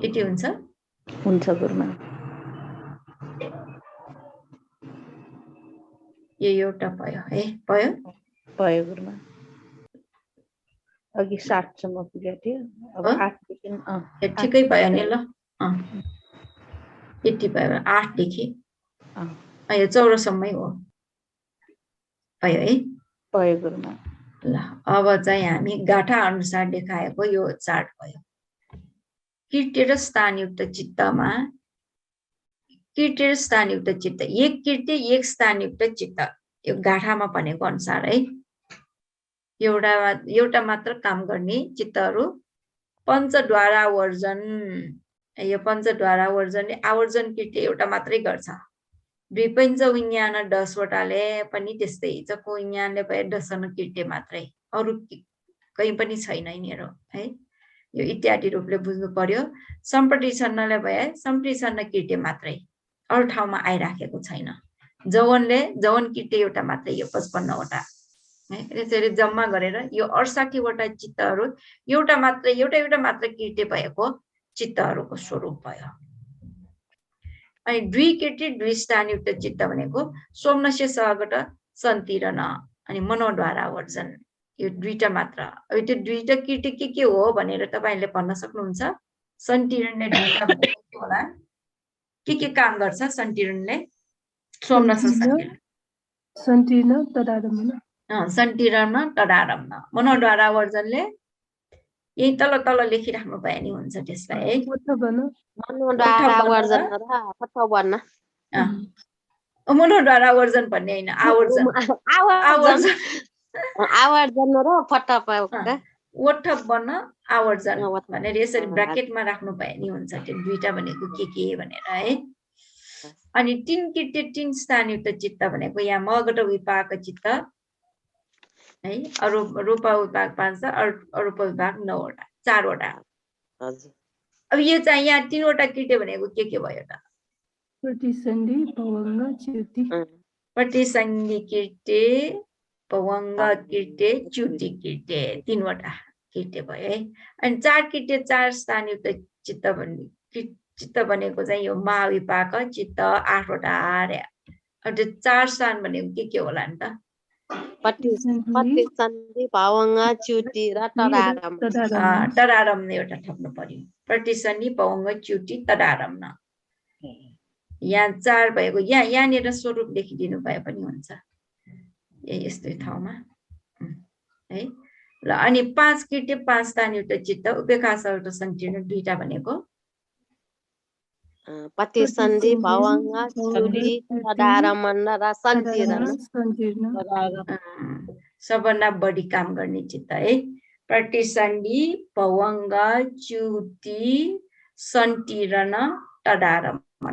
यति हुन्छ गुरुमा यो एउटा भयो है भयो गुरुमा अघि 60 सम्म पुगेको थियो अब 8 देखि ठिकै भयो नि ल यति भयो 8 देखि यो 14 सम्मै हो भयो है भयो गुरुमा ल अब चाहिँ हामी गाठा अनुसार देखाएको यो चार्ट भयो कृत्य र स्थानयुक्त चित्तमा किर्ते स्थानयुक्त चित्त एक किर्ते एक स्थानयुक्त चित्त यो गाठामा भनेको अनुसार है एउटा मात्र काम गर्ने चित्तहरू पञ्चद्वारा वर्जन यो पञ्चद्वारा वर्जनले आवर्जन किर्ते एउटा मात्रै गर्छ द्विपञ्च विज्ञान 10 वटाले पनि त्यस्तै चको विज्ञानले भए दशन किर्ते मात्रै अरु कहीं पनि छैन यिनीहरू है यो इत्यादि रूपले बुझ्नु पर्यो सम्प्रतिसन्नले भए सम्प्रतिसन्न किर्ते मात्रै अरु ठाउँमा आइराखेको छैन जवन किर्ते एउटा मात्रै यो 55 वटा है यसरी जम्मा गरेर यो 68 वटा चित्तहरू एउटा मात्र किर्ते भएको चित्तहरूको स्वरूप भयो अनि द्विकिर्ते द्विस्थानयुक्त चित्त भनेको सोमनस्य सहगत सन्तिरण अनि मनोद्वारा वर्जन यो दुईटा मात्र अब त्यो दुईटा किर्ते के हो भनेर तपाईहरुले भन्न सक्नुहुन्छ सन्तिरणले दुईटा के होला के काम गर्छ सन्तिरणले सोमनस्य सन्तिरण तदारम्भ सन्तिरण तदारम्भ मनोद्वारा वर्जनले यही तल लेखिराख्नु भए नि हुन्छ त्यसलाई मनोद्वारा वर्जन र फटवर्ण मनोद्वारा वर्जन भन्ने हैन आवर्जन आवर्जन र फटवर्ण वठप बन्न आवर्जन भनेर यसरी ब्र्याकेटमा राख्नु भए नि हुन्छ त्यो दुईटा भनेको के भनेर है अनि तीन किर्ते तीन स्थानयुक्त चित्त भनेको यहाँ मगट विपाक चित्त है रूप विभाग 5 अरूप विभाग 9 वटा 4 वटा अब यो चाहिँ यहाँ 3 वटा किर्ते भनेको के भयो त प्रतिसन्धि पवंग च्युति प्रतिसन्धि किर्ते पवंग किर्ते च्युति किर्ते 3 वटा किर्ते भयो है अनि 4 किर्ते 4 स्थानयुक्त चित्त भनेको चाहिँ यो महाविपाक चित्त 8 वटा अरे अब त्यो 4 स्थान भनेको के होला नि त प्रतिसन्धि पवंग च्युति र तदारम्भ एउटा थप्नु पर्यो प्रतिसन्धि पवंग च्युति तदारम्भ यहाँ 4 भएको यहाँनिर स्वरूप लेखिदिनु भए पनि हुन्छ यस्तै ठाउँमा है ल अनि 5 किर्ते 5 स्थानयुक्त चित्त उपेक्षा सहगत सन्तिरण दुईटा भनेको प्रतिसन्धि पवंग च्युति तदारम्भ र सन्तिरण सबभन्दा बढी काम गर्ने चित्त है प्रतिसन्धि पवंग च्युति सन्तिरण तदारम्भ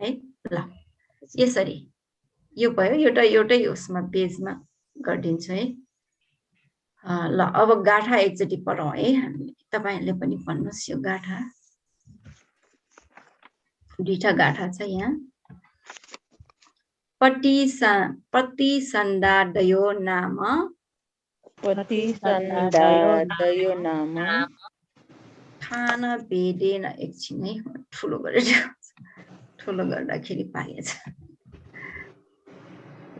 है ल यसरी यो भयो एउटै उसमा पेजमा गरिदिन्छु है ल अब गाठा एकचोटि पढौँ है हामीले तपाईहरुले पनि भन्नुस् यो गाठा दुईटा गाठा छ यहाँ प्रतिसन्धादयो नाम खान भेदेन एकछिन है ठुलो गर्दाखेरि पाएछ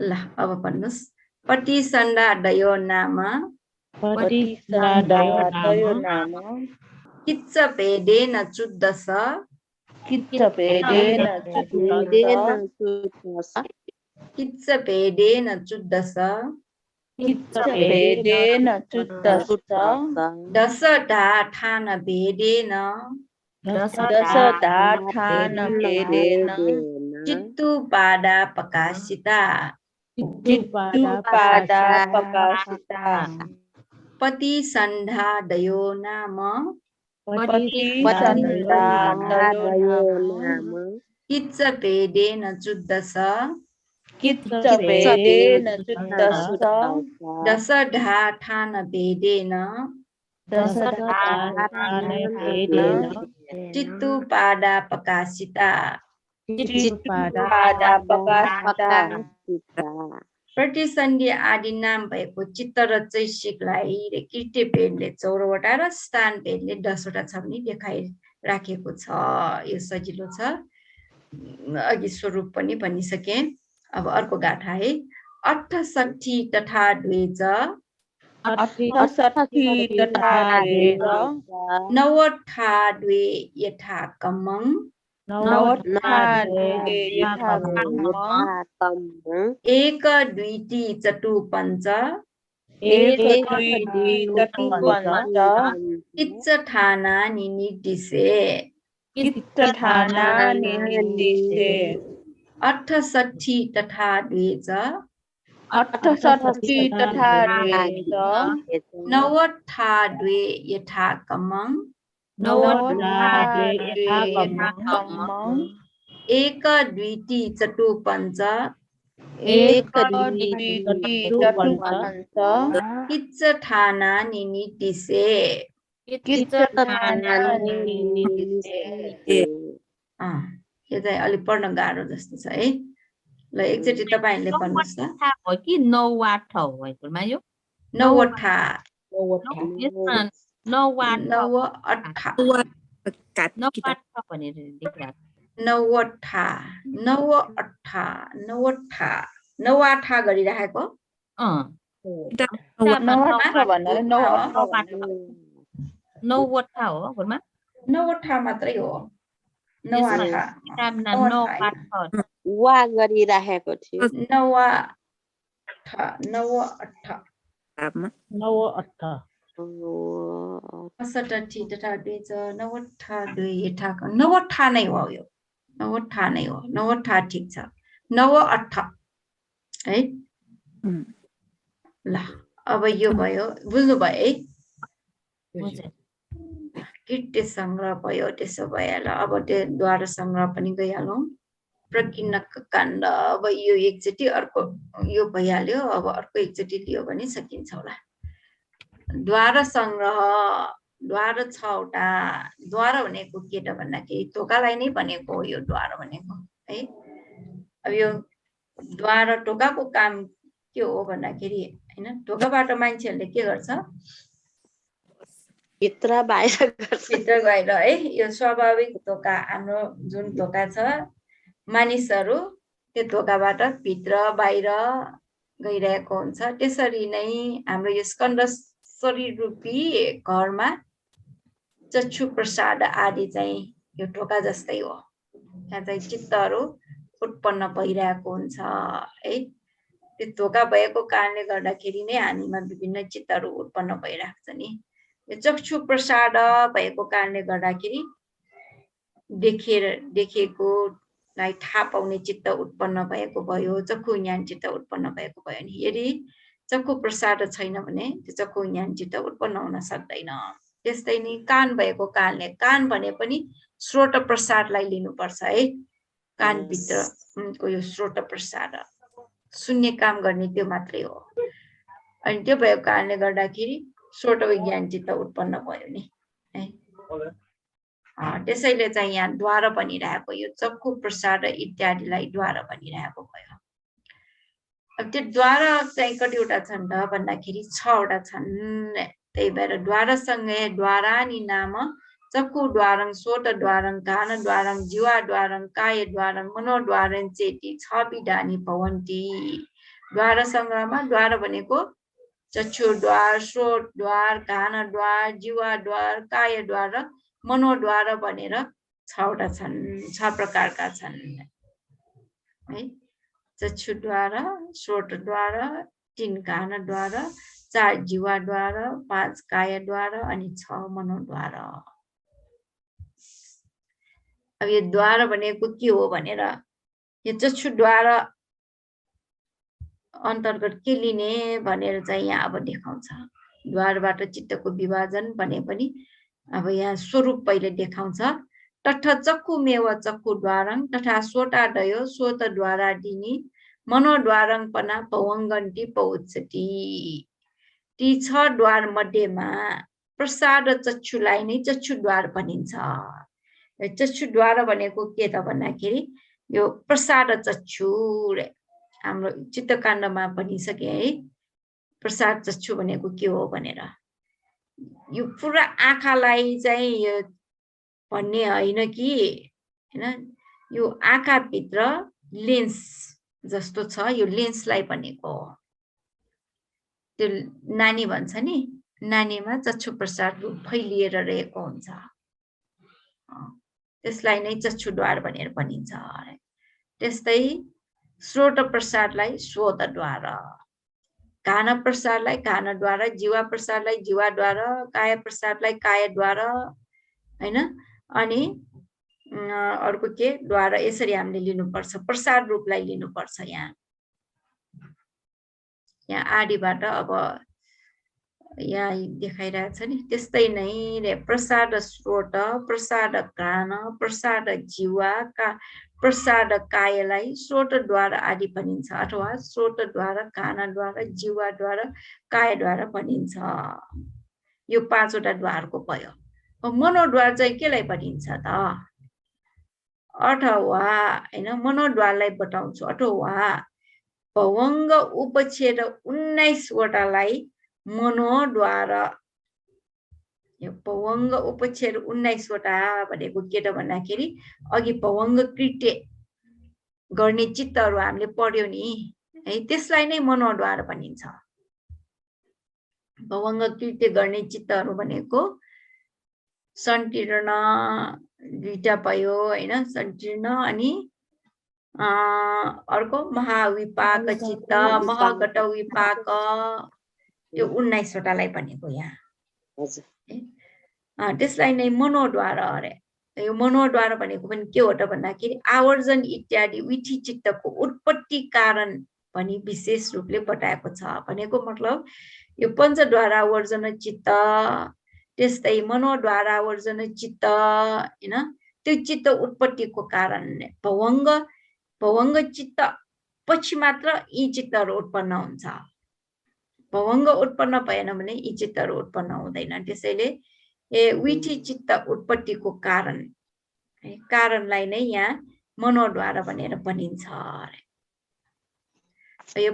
ल अब भन्नुस् प्रतिसन्धादयो नाम किच्च भेदेन चुद्दस किच्च भेदेन चुद्दस दश ठान भेदेन चित्तु पादा प्रकाशिता प्रतिसन्धादयो नाम किच्च भेदेन चुद्दस दश ठान भेदेन चित्तु पादा प्रकाशिता प्रतिसन्धि आदि नाम भएको चित्त र चैसिकलाई किर्ते भेदले 14 वटा र स्थान भेदले 10 वटा छ भने देखाइराखेको छ यो सजिलो छ अघि स्वरूप पनि भनिसके अब अर्को गाठा है 68 तथा द्वेज 90 द्वे यथा कमं एक द्विति चतु पंच किच्च ठाना निर्दिशे इत्तठाना नियतिसे 68 तथा द्वे च 68 तथा द्वे च 90 द्वे यथाकमं नवधा द्वे यथाकमं एक द्विति चतु पञ्च एकद्विति चतुपञ्च किच्चठाना निनितिसे किच्चठाना नियतिसे यो चाहिँ अलिक पढ्न गाह्रो जस्तो छ है ल एकचोटि तपाईहरुले भन्नुस् त हो कि 9 हो भएकोमा यो 90 यसमा 9 90 भनेर लेखिरहेको 90 गरिराखेको नवठा भन्नाले 9 हो घरमा 90 मात्रै हो 90 किताबमा 9 वा गरिराखेको थियो 90 68 तथा 2 च 90 2 यथाक 90 नै हो यो 90 नै हो 90 ठीक छ 98 है ल अब यो भयो बुझ्नु भयो है किट्टे संग्रह भयो त्यसो भइहाल्यो अब त्यो द्वार संग्रह पनि गइहालौं प्रकिनक काण्ड अब यो एकचोटि अर्को यो भइहाल्यो अब अर्को एकचोटि लियो भने सकिन्छ होला द्वार संग्रह द्वार 6 वटा द्वार भनेको के त भन्दाखेरि टोकालाई नै भनेको हो यो द्वार भनेको है अब यो द्वार टोकाको काम के हो भन्दाखेरि हैन टोकाबाट मान्छेहरुले के गर्छ भित्र बाहिर गर्छ भित्र गएर है यो स्वाभाविक टोका हाम्रो जुन टोका छ मानिसहरु त्यो टोकाबाट भित्र बाहिर गइरहेको हुन्छ त्यसरी नै हाम्रो यो स्कन्द शरीर रूपी घरमा चक्षु प्रसाद आदि चाहिँ यो टोका जस्तै हो यहाँ चाहिँ चित्तहरु उत्पन्न भइरहेको हुन्छ है त्यो टोका भएको कारणले गर्दाखेरि नै हामीमा विभिन्न चित्तहरु उत्पन्न भइरहेको छ नि यो चक्षु प्रसाद भएको कारणले गर्दाखेरि देखेकोलाई थाहा पाउने चित्त उत्पन्न भएको भयो चक्षु ज्ञान चित्त उत्पन्न भएको भयो नि यदि चक्षु प्रसाद छैन भने त्यो चक्षु ज्ञान चित्त उत्पन्न हुन सक्दैन त्यस्तै नै कान भएको कारणले कान भने पनि श्रोत प्रसादलाई लिनुपर्छ है कान भित्रको यो श्रोत प्रसाद सुन्ने काम गर्ने त्यो मात्रै हो अनि त्यो भएको कारणले गर्दाखेरि श्रोत विज्ञान चित्त उत्पन्न भयो नि है त्यसैले चाहिँ यहाँ द्वार भनिरहेको यो चक्षु प्रसाद इत्यादिलाई द्वार भनिरहेको भयो अब त्यो द्वार चाहिँ कतिवटा छन् त भन्दाखेरि 6 वटा छन् त्यही भएर द्वारसँगै द्वारानि नाम चक्षु द्वारं श्रोत द्वारं कान द्वारं जीवा द्वारं काय द्वारं मनो द्वारं चेति 6 विधानि भवन्ति द्वार संग्रहमा द्वार भनेको चक्षु द्वार श्रोत द्वार कान द्वार जीवा द्वार काय द्वार मनोद्वार भनेर 6 वटा छन् 6 प्रकारका छन् है चक्षु द्वार श्रोत द्वार 3 कान द्वार 4 जीवा द्वार 5 काय द्वार अनि 6 मनोद्वार अब यो द्वार भनेको के हो भनेर यो चक्षु द्वार अन्तर्गत के लिने भनेर चाहिँ यहाँ अब देखाउँछ द्वारबाट चित्तको विभाजन भने पनि अब यहाँ स्वरूप पहिले देखाउँछ तथा चक्षुमेव चक्षुद्वारं तथा श्रोतादयो श्रोतद्वारा दिनी मनोद्वारं पना पवङ्गन्ति पौच्छति ती 6 द्वार मध्येमा प्रसाद चक्षुलाई नै चक्षुद्वार भनिन्छ चक्षुद्वार भनेको के त भन्दाखेरि यो प्रसाद चक्षु हाम्रो चित्तकाण्डमा भनिसके है प्रसाद चक्षु भनेको के हो भनेर यो पुरा आँखालाई चाहिँ भन्ने होइन कि हैन यो आँखा भित्र लेन्स जस्तो छ यो लेन्सलाई भनेको हो त्यो नानी भन्छ नि नानीमा चक्षु प्रसाद फैलिएर रहेको हुन्छ त्यसलाई नै चक्षुद्वार भनेर भनिन्छ त्यस्तै श्रोत प्रसादलाई श्रोतद्वार कान प्रसादलाई कानद्वार जीवा प्रसादलाई जीवाद्वार काय प्रसादलाई कायद्वार हैन अनि अर्को के द्वारा यसरी हामीले लिनुपर्छ प्रसाद रूपलाई लिनुपर्छ यहाँ आदिबाट अब यहाँ देखाइरहेछ नि त्यस्तै नै रे प्रसाद स्रोत प्रसाद कान प्रसाद जीवा प्रसाद कायलाई स्रोतद्वारा आदि भनिन्छ अथवा स्रोतद्वारा कानद्वारा जीवाद्वारा कायद्वारा भनिन्छ यो 5 वटा द्वारको भयो मनोद्वार चाहिँ केलाई भनिन्छ त अथवा हैन मनोद्वारलाई बताउँछु अथवा भवंग उपछेद 19 वटालाई मनोद्वार यो भवंग उपछेद 19 वटा भनेको के त भन्दाखेरि अघि भवंग कृत्य गर्ने चित्तहरु हामीले पढ्यो नि है त्यसलाई नै मनोद्वार भनिन्छ भवंग कृत्य गर्ने चित्तहरु भनेको संकीर्ण दुईटा भयो हैन संकीर्ण अनि अर्को महाविपाक चित्त महागत विपाक यो 19 वटालाई भनेको यहाँ त्यसलाई नै मनोद्वार अरे यो मनोद्वार भनेको पनि के हो त भन्दाखेरि आवर्जन इत्यादि विधि चित्तको उत्पत्ति कारण भनी विशेष रूपले बताएको छ भनेको मतलब यो पञ्चद्वार आवर्जन चित्त त्यस्तै मनोद्वार आवर्जन चित्त हैन त्यो चित्त उत्पत्तिको कारण भवंग चित्त पछि मात्र यी चित्तहरु उत्पन्न हुन्छ भवंग उत्पन्न भएन भने यी चित्तहरु उत्पन्न हुँदैन त्यसैले विधि चित्त उत्पत्तिको कारण कारणलाई नै यहाँ मनोद्वार भनेर भनिन्छ यो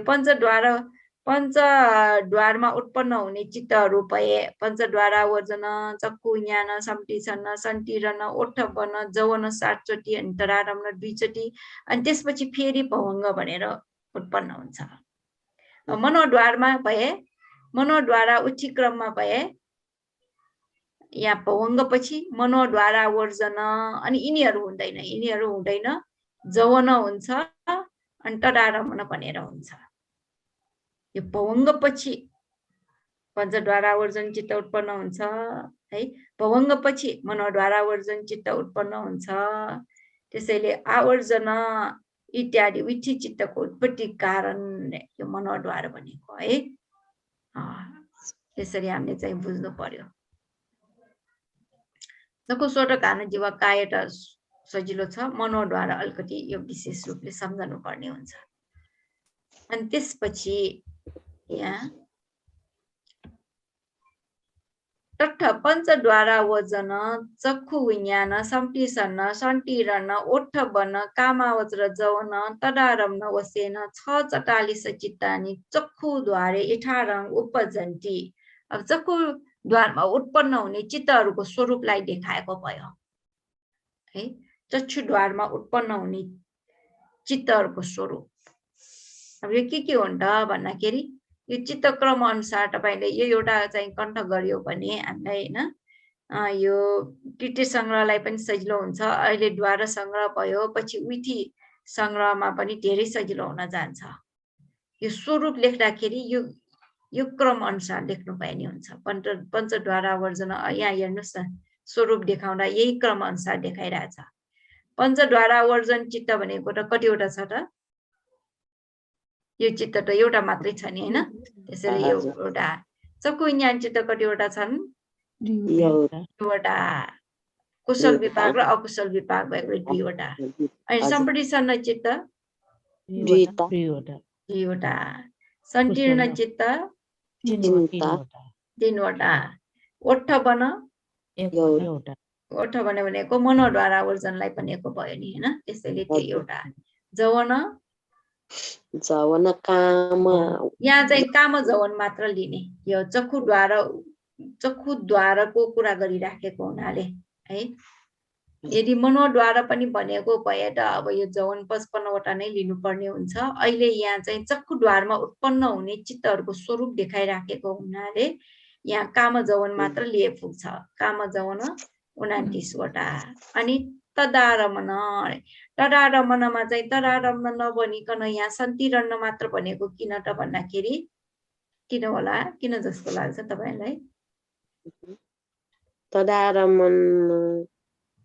पञ्चद्वारमा उत्पन्न हुने चित्तहरु भए पञ्चद्वार आवर्जन चक्षु ज्ञान सम्टिछन्न सन्टिरन ओठबन जवन 7 चोटी अनि तरारम्न 2 चोटी अनि त्यसपछि फेरि भवंग भनेर उत्पन्न हुन्छ मनोद्वारमा भए मनोद्वारा उच्चक्रममा भए यहाँ भवंग पछि मनोद्वार आवर्जन अनि यिनीहरु हुँदैन जवन हुन्छ अनि तरारम्न भनेर हुन्छ यो भवंग पछि पञ्चद्वार आवर्जन चित्त उत्पन्न हुन्छ है भवंग पछि मनोद्वार आवर्जन चित्त उत्पन्न हुन्छ त्यसैले आवर्जन इत्यादि विधि चित्तको उत्पत्ति कारण यो मनोद्वार भनेको है त्यसरी हामीले चाहिँ बुझ्नु पर्यो जको सोट कान जीव काय त सजिलो छ मनोद्वार अलिकति यो विशेष रूपले सम्झनु पर्ने हुन्छ अनि त्यसपछि यहाँ तठ पञ्चद्वार वजन चक्षु विज्ञान सम्टिसन्न सन्टिरन ओठबन कामावज्र जवन तदारम्न वसेन 6 चित्तानि चक्षुद्वारे 18 उपजन्ति अब चक्षुद्वारमा उत्पन्न हुने चित्तहरुको स्वरूपलाई देखाएको भयो है चक्षुद्वारमा उत्पन्न हुने चित्तहरुको स्वरूप अब यो के हुन् त भन्दाखेरि यो चित्तक्रम अनुसार तपाईले यो एउटा चाहिँ कण्ठ गरियो भने हामीलाई हैन यो कृत्य संग्रहलाई पनि सजिलो हुन्छ अहिले द्वार संग्रह भयो पछि विधि संग्रहमा पनि धेरै सजिलो हुन जान्छ यो स्वरूप लेख्दाखेरि यो क्रम अनुसार लेख्नु पर्ने हुन्छ पञ्चद्वार आवर्जन यहाँ हेर्नुस् न स्वरूप देखाउँदा यही क्रम अनुसार देखाइरहेछ पञ्चद्वार आवर्जन चित्त भनेको त कतिवटा छ त यो चित्त त एउटा मात्रै छ नि हैन त्यसैले एउटा चक्षु विज्ञान चित्त कतिवटा छन् दुईवटा कुशल विभाग र अकुशल विभाग भएको दुईवटा अनि सम्पटिसन्न चित्त दुईवटा सन्कीर्ण चित्त तीनवटा ओठबन भनेको मनोद्वार आवर्जनलाई भनेको भयो नि हैन त्यसैले त्यो एउटा जवन काम यहाँ चाहिँ काम जवन मात्र लिने यो चक्षुद्वारको कुरा गरिराखेको हुनाले है यदि मनोद्वार पनि भनेको भए त अब यो जवन 55 वटा नै लिनुपर्ने हुन्छ अहिले यहाँ चाहिँ चक्षुद्वारमा उत्पन्न हुने चित्तहरुको स्वरूप देखाइराखेको हुनाले यहाँ काम जवन मात्र लिए पुग्छ काम जवन 29 वटा अनि तदारमनमा चाहिँ तदारम्न नभनिकन यहाँ सन्तिरन्न मात्र भनेको किन त भन्दाखेरि किन होला किन जस्तो लाग्छ तपाईलाई तदारमन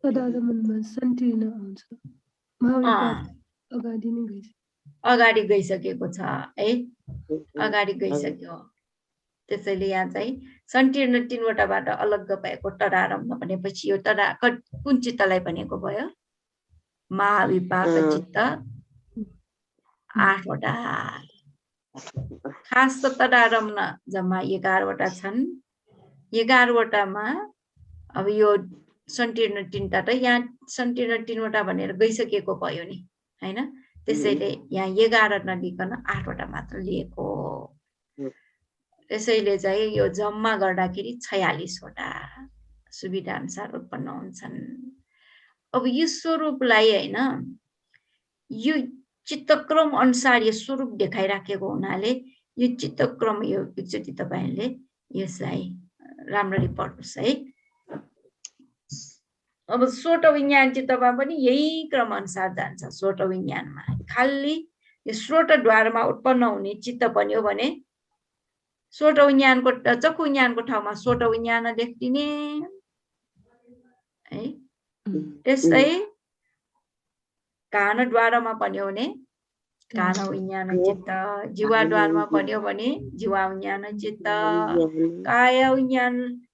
तदारमनमा सन्टिर्न आउँछ महाविपाक अगाडि नै गइसक्यो अगाडि गइसकेको छ है अगाडि गइसक्यो त्यसैले यहाँ चाहिँ सन्टिर्न 3 वटाबाट अलग्ग भएको तदारम्भ भनेपछि यो कुन चित्तलाई भनेको भयो महाविपाक चित्त 8 वटा खास त तदारम्भ जम्मा 11 वटा छन् 11 वटामा अब यो सन्टिर्न 3टा त यहाँ सन्टिर्न 3 वटा भनेर गइसकेको भयो नि हैन त्यसैले यहाँ 11 नलिकन 8 वटा मात्र लिएको त्यसैले चाहिँ यो जम्मा गर्दाखेरि 46 वटा सुविधा अनुसार उत्पन्न हुन्छन् अब यो स्वरूपलाई हैन यो चित्तक्रम अनुसार यो स्वरूप देखाइराखेको हुनाले यो चित्तक्रम यो एकचोटि तपाईहरुले यसलाई राम्ररी पढ्नुस् है अब सोट विज्ञान चित्तमा पनि यही क्रम अनुसार जान्छ सोट विज्ञानमा खाली यो स्रोतद्वारमा उत्पन्न हुने चित्त बन्यो भने सोट विज्ञानको चक्षु विज्ञानको ठाउँमा सोट विज्ञान लेख्दिने है त्यसै कानद्वारमा बन्यो भने कान विज्ञान चित्त जीवाद्वारमा बन्यो भने जीवा विज्ञान चित्त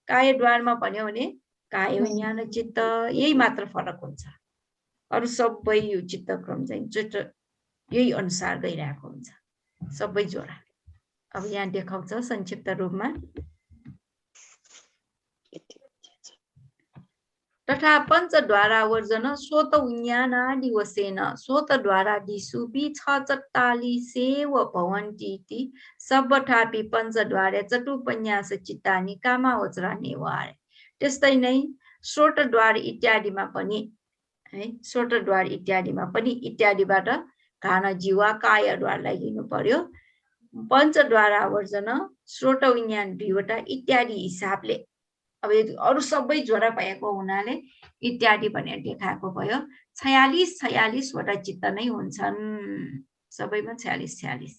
कायद्वारमा बन्यो भने काय विज्ञान चित्त यही मात्र फरक हुन्छ अरु सबै यो चित्तक्रम चाहिँ यही अनुसार गइरहेको हुन्छ सबै जोडा अब यहाँ देखाउँछ संक्षिप्त रूपमा तथा पञ्चद्वारावर्जन स्वत विज्ञानादि वसेन स्वतद्वारादिषु विचत्तालिसेव भवन्ति इति सब्बथापि पञ्चद्वारे चतुपन्यास चित्तानि कामावचराण्येव त्यस्तै नै स्रोतद्वार इत्यादिमा पनि है स्रोतद्वार इत्यादिमा पनि इत्यादिबाट घान जीवा कायद्वारलाई लिनु पर्यो पञ्चद्वारावर्जन स्रोत विज्ञान 2 वटा इत्यादि हिसाबले अब अरु सबै जोडा भएको हुनाले इत्यादि भनेर देखाएको भयो 46 वटा चित्त नै हुन्छन् सबैमा 46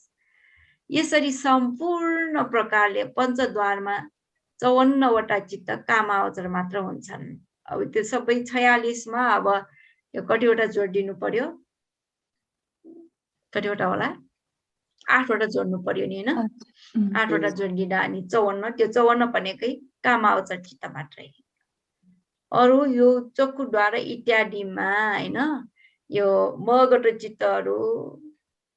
यसरी सम्पूर्ण प्रकारले पञ्चद्वारमा 54 वटा चित्त कामावचर मात्र हुन्छन् अब त्यो सबै 46 मा अब यो कतिवटा जोडिदिनु पर्यो कतिवटा होला 8 वटा जोड्नु पर्यो नि हैन 8 वटा जोडिदिँदा अनि 54 त्यो 54 भनेकै कामावचर चित्त मात्रै अरु यो चक्षुद्वारा इत्यादिमा हैन यो मगट चित्तहरु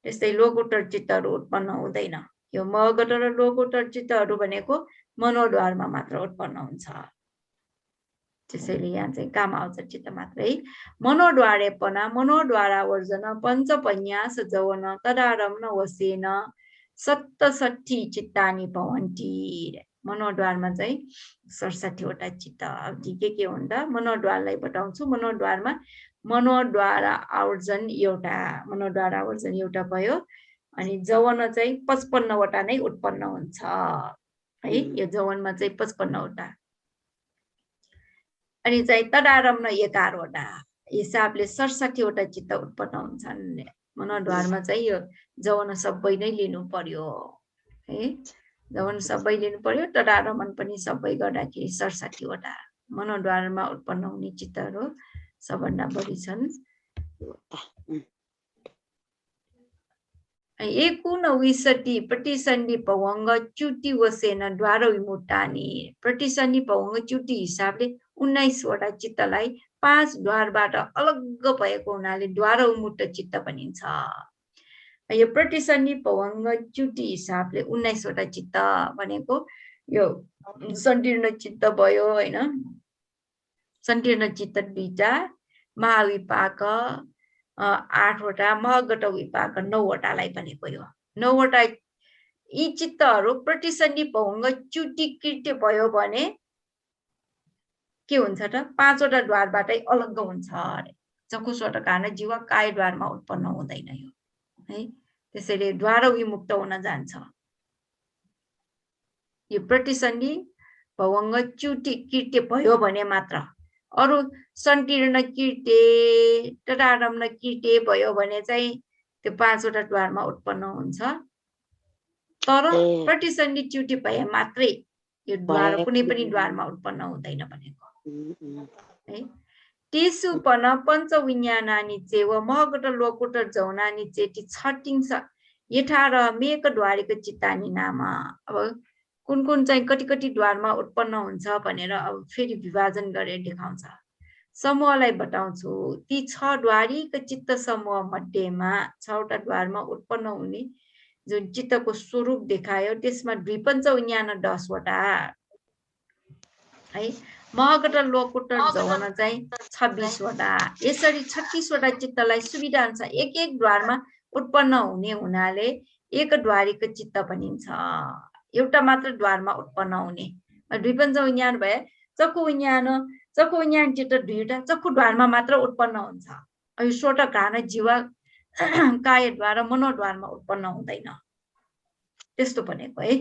त्यस्तै लोकोत्तर चित्तहरु उत्पन्न हुँदैन यो मगट र लोकोत्तर चित्तहरु भनेको मनोद्वारमा मात्र उत्पन्न हुन्छ त्यसैले यहाँ चाहिँ कामावचर चित्त मात्रै मनोद्वारेपना मनोद्वारावर्जन पञ्चपन्यास जवन तदारम्भ वसेन 67 चित्तानि भवन्ति मनोद्वारमा चाहिँ 67 वटा चित्त अब के हुँदा मनोद्वारलाई बताउँछु मनोद्वारमा मनोद्वार आवर्जन एउटा भयो अनि जवन चाहिँ 55 वटा नै उत्पन्न हुन्छ है यो जवनमा चाहिँ 55 वटा अनि चाहिँ तदारम्भ 11 वटा हिसाबले 67 वटा चित्त उत्पन्न हुन्छन् मनोद्वारमा चाहिँ यो जवन सबै नै लिनु पर्यो है जवन सबै लिनु पर्यो तदारम्भ पनि सबै गर्दाखेरि 67 वटा मनोद्वारमा उत्पन्न हुने चित्तहरु सबभन्दा बढी छन् एकोनविंशति प्रतिसन्धि भवंग च्युति वसेन द्वार विमुक्तानि प्रतिसन्धि भवंग च्युति हिसाबले 19 वटा चित्तलाई 5 द्वारबाट अलग्ग भएको हुनाले द्वार विमुक्त चित्त भनिन्छ यो प्रतिसन्धि भवंग च्युति हिसाबले 19 वटा चित्त भनेको यो सन्तीर्ण चित्त भयो हैन सन्तीर्ण चित्त 2टा महाविपाक 8 वटा महगट विपाक 9 वटालाई भनेको यो 9 वटा यी चित्तहरु प्रतिसन्धि भवंग च्युति कृत्य भयो भने के हुन्छ त 5 वटा द्वारबाटै अलग्ग हुन्छ चक्षुस्वट कान जीव कायद्वारमा उत्पन्न हुँदैन यो है त्यसैले द्वार विमुक्त हुन जान्छ यो प्रतिसन्धि भवंग च्युति कृत्य भयो भने मात्र अरु सन्तीर्ण कृत्य तदारम्भ कृत्य भयो भने चाहिँ त्यो 5 वटा द्वारमा उत्पन्न हुन्छ तर प्रतिसन्धि च्युति भए मात्रै यो द्वार कुनै पनि द्वारमा उत्पन्न हुँदैन भनेको है तेसुपन पञ्चविज्ञानानि चेव महगट लोकुट जौनानि चेटी छटिन्छ यथार मेक द्वारेको चित्तानि नाम। अब कुन चाहिँ कति द्वारमा उत्पन्न हुन्छ भनेर अब फेरि विभाजन गरेर देखाउँछ। समूहलाई बताउँछु। ती 6 द्वारीको चित्त समूह मध्येमा 6वटा द्वारमा उत्पन्न हुने जुन चित्तको स्वरूप देखायो त्यसमा द्विपञ्चविज्ञान 10 वटा है। महगट लोकुट जौन चाहिँ 26 वटा। यसरी 36 वटा चित्तलाई सुविधा अनुसार एक द्वारमा उत्पन्न हुने हुनाले एक द्वारीको चित्त भनिन्छ। एउटा मात्र द्वारमा उत्पन्न हुने। द्विपञ्चविज्ञान भए चक्षु विज्ञान चित्त 2वटा चक्षु द्वारमा मात्र उत्पन्न हुन्छ। अब सोट घान जीवा कायद्वारा मनोद्वारमा उत्पन्न हुँदैन त्यस्तो भनेको है।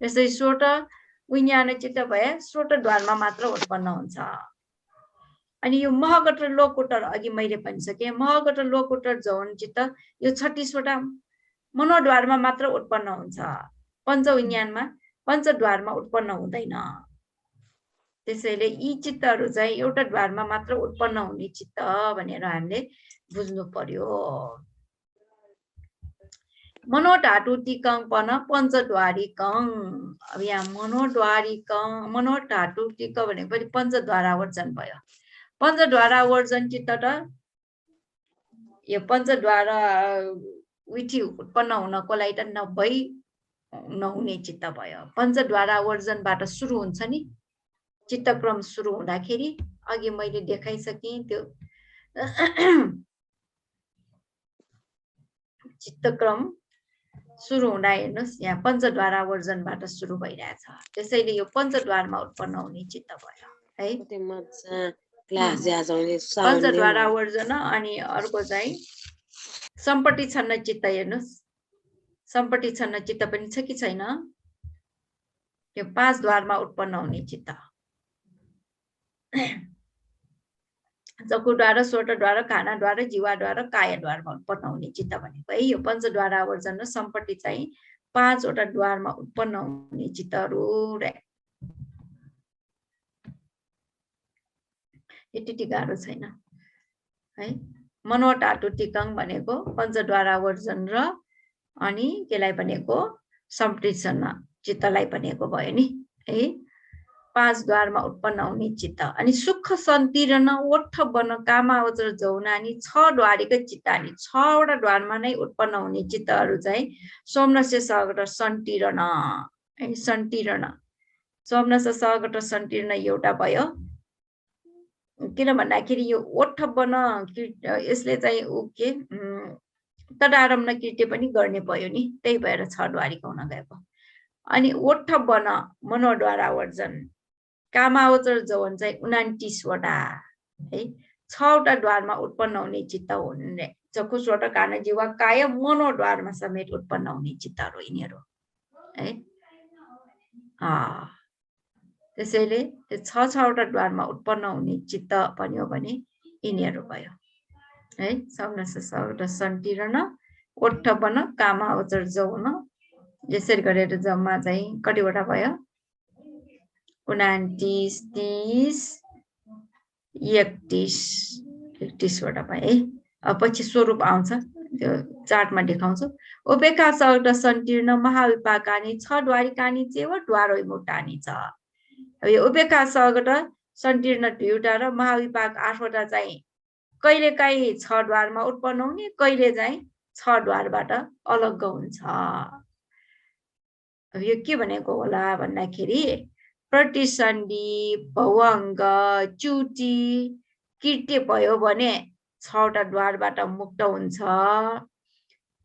त्यसै सोट विज्ञान चित्त भए सोट द्वारमा मात्र उत्पन्न हुन्छ। अनि यो महगट लोकुटर अघि मैले भनिसके महगट लोकुटर जौन चित्त यो 36 वटा मनोद्वारमा मात्र उत्पन्न हुन्छ। पञ्चविज्ञानमा पञ्चद्वारमा उत्पन्न हुँदैन। त्यसैले यी चित्तहरू चाहिँ एउटा द्वारमा मात्र उत्पन्न हुने चित्त भनेर हामीले बुझ्नु पर्यो। मनोधातु टिकङपन पञ्चद्वारिकङ। अब यहाँ मनोधातु टिक भनेको पनि पञ्चद्वारावर्जन भयो। पञ्चद्वारावर्जन चित्त त यो पञ्चद्वारा विधि उत्पन्न हुनको लागि त नहुने चित्त भयो। पञ्चद्वारावर्जनबाट सुरु हुन्छ नि चित्तक्रम सुरु हुँदाखेरि अघि मैले देखाइसकेँ त्यो चित्तक्रम सुरु हुँदा हेर्नुहोस् यहाँ पञ्चद्वारावर्जनबाट सुरु भइरहेछ। त्यसैले यो पञ्चद्वारमा उत्पन्न हुने चित्त भयो है। पञ्चद्वारावर्जन अनि अर्को चाहिँ सम्पत्ति छन्न चित्त हेर्नुहोस्। सम्पत्ति छन्न चित्त पनि छ कि छैन? यो 5 द्वारमा उत्पन्न हुने चित्त। चक्षुद्वारा सोटद्वारा खानाद्वारा जीवाद्वारा कायद्वारमा उत्पन्न हुने चित्त भनेको है। यो पञ्चद्वारावर्जन र सम्पत्ति चाहिँ 5 वटा द्वारमा उत्पन्न हुने चित्तहरू यति गाह्रो छैन है। मनोधातु टिकङ भनेको पञ्चद्वारावर्जन र अनि केलाई भनेको सम्पत्ति छन्न चित्तलाई भनेको भयो नि है। 5 द्वारमा उत्पन्न हुने चित्त। अनि सुख सन्तिरण ओठ बन कामावचर जौनानी 6 द्वारीका चित्तानी 6 वटा द्वारमा नै उत्पन्न हुने चित्तहरू चाहिँ सोमनस्य सहगट सन्तिरण है। सन्तिरण सोमनस्य सहगट सन्तिरण एउटा भयो। किन भन्दाखेरि यो ओठ बन यसले चाहिँ के तदारम्भ कृत्य पनि गर्ने भयो नि त्यही भएर 6 द्वारीको हुन गएको। अनि ओठ बन मनोद्वारावर्जन कामावचर जौन चाहिँ 29 वटा है। 6 वटा द्वारमा उत्पन्न हुने चित्त हुने चक्षुस्वट कान जीवा काय मनोद्वारमा समेत उत्पन्न हुने चित्तहरू यिनीहरू है। त्यसैले त्यो 6 वटा द्वारमा उत्पन्न हुने चित्त भन्यो भने यिनीहरू भयो है। समनस्य सन्तिरण ओठ बन कामावचर जौन यसरी गरेर जम्मा चाहिँ कतिवटा भयो 29 30 31 वटा भयो है। अब पछि स्वरूप आउँछ त्यो चार्टमा देखाउँछु। उपेक्षा सहगट सन्तीर्ण महाविपाकानी 6 द्वारिकानी चेव द्वारोइमुक्तानी छ। अब यो उपेक्षा सहगट सन्तीर्ण 2 वटा र महाविपाक 8 वटा चाहिँ कहिले काहीँ 6 द्वारमा उत्पन्न हुने कहिले चाहिँ 6 द्वारबाट अलग हुन्छ। अब यो के भनेको होला भन्दाखेरि प्रतिसन्धि भवङ्ग च्युति कृत्य भयो भने 6 वटा द्वारबाट मुक्त हुन्छ।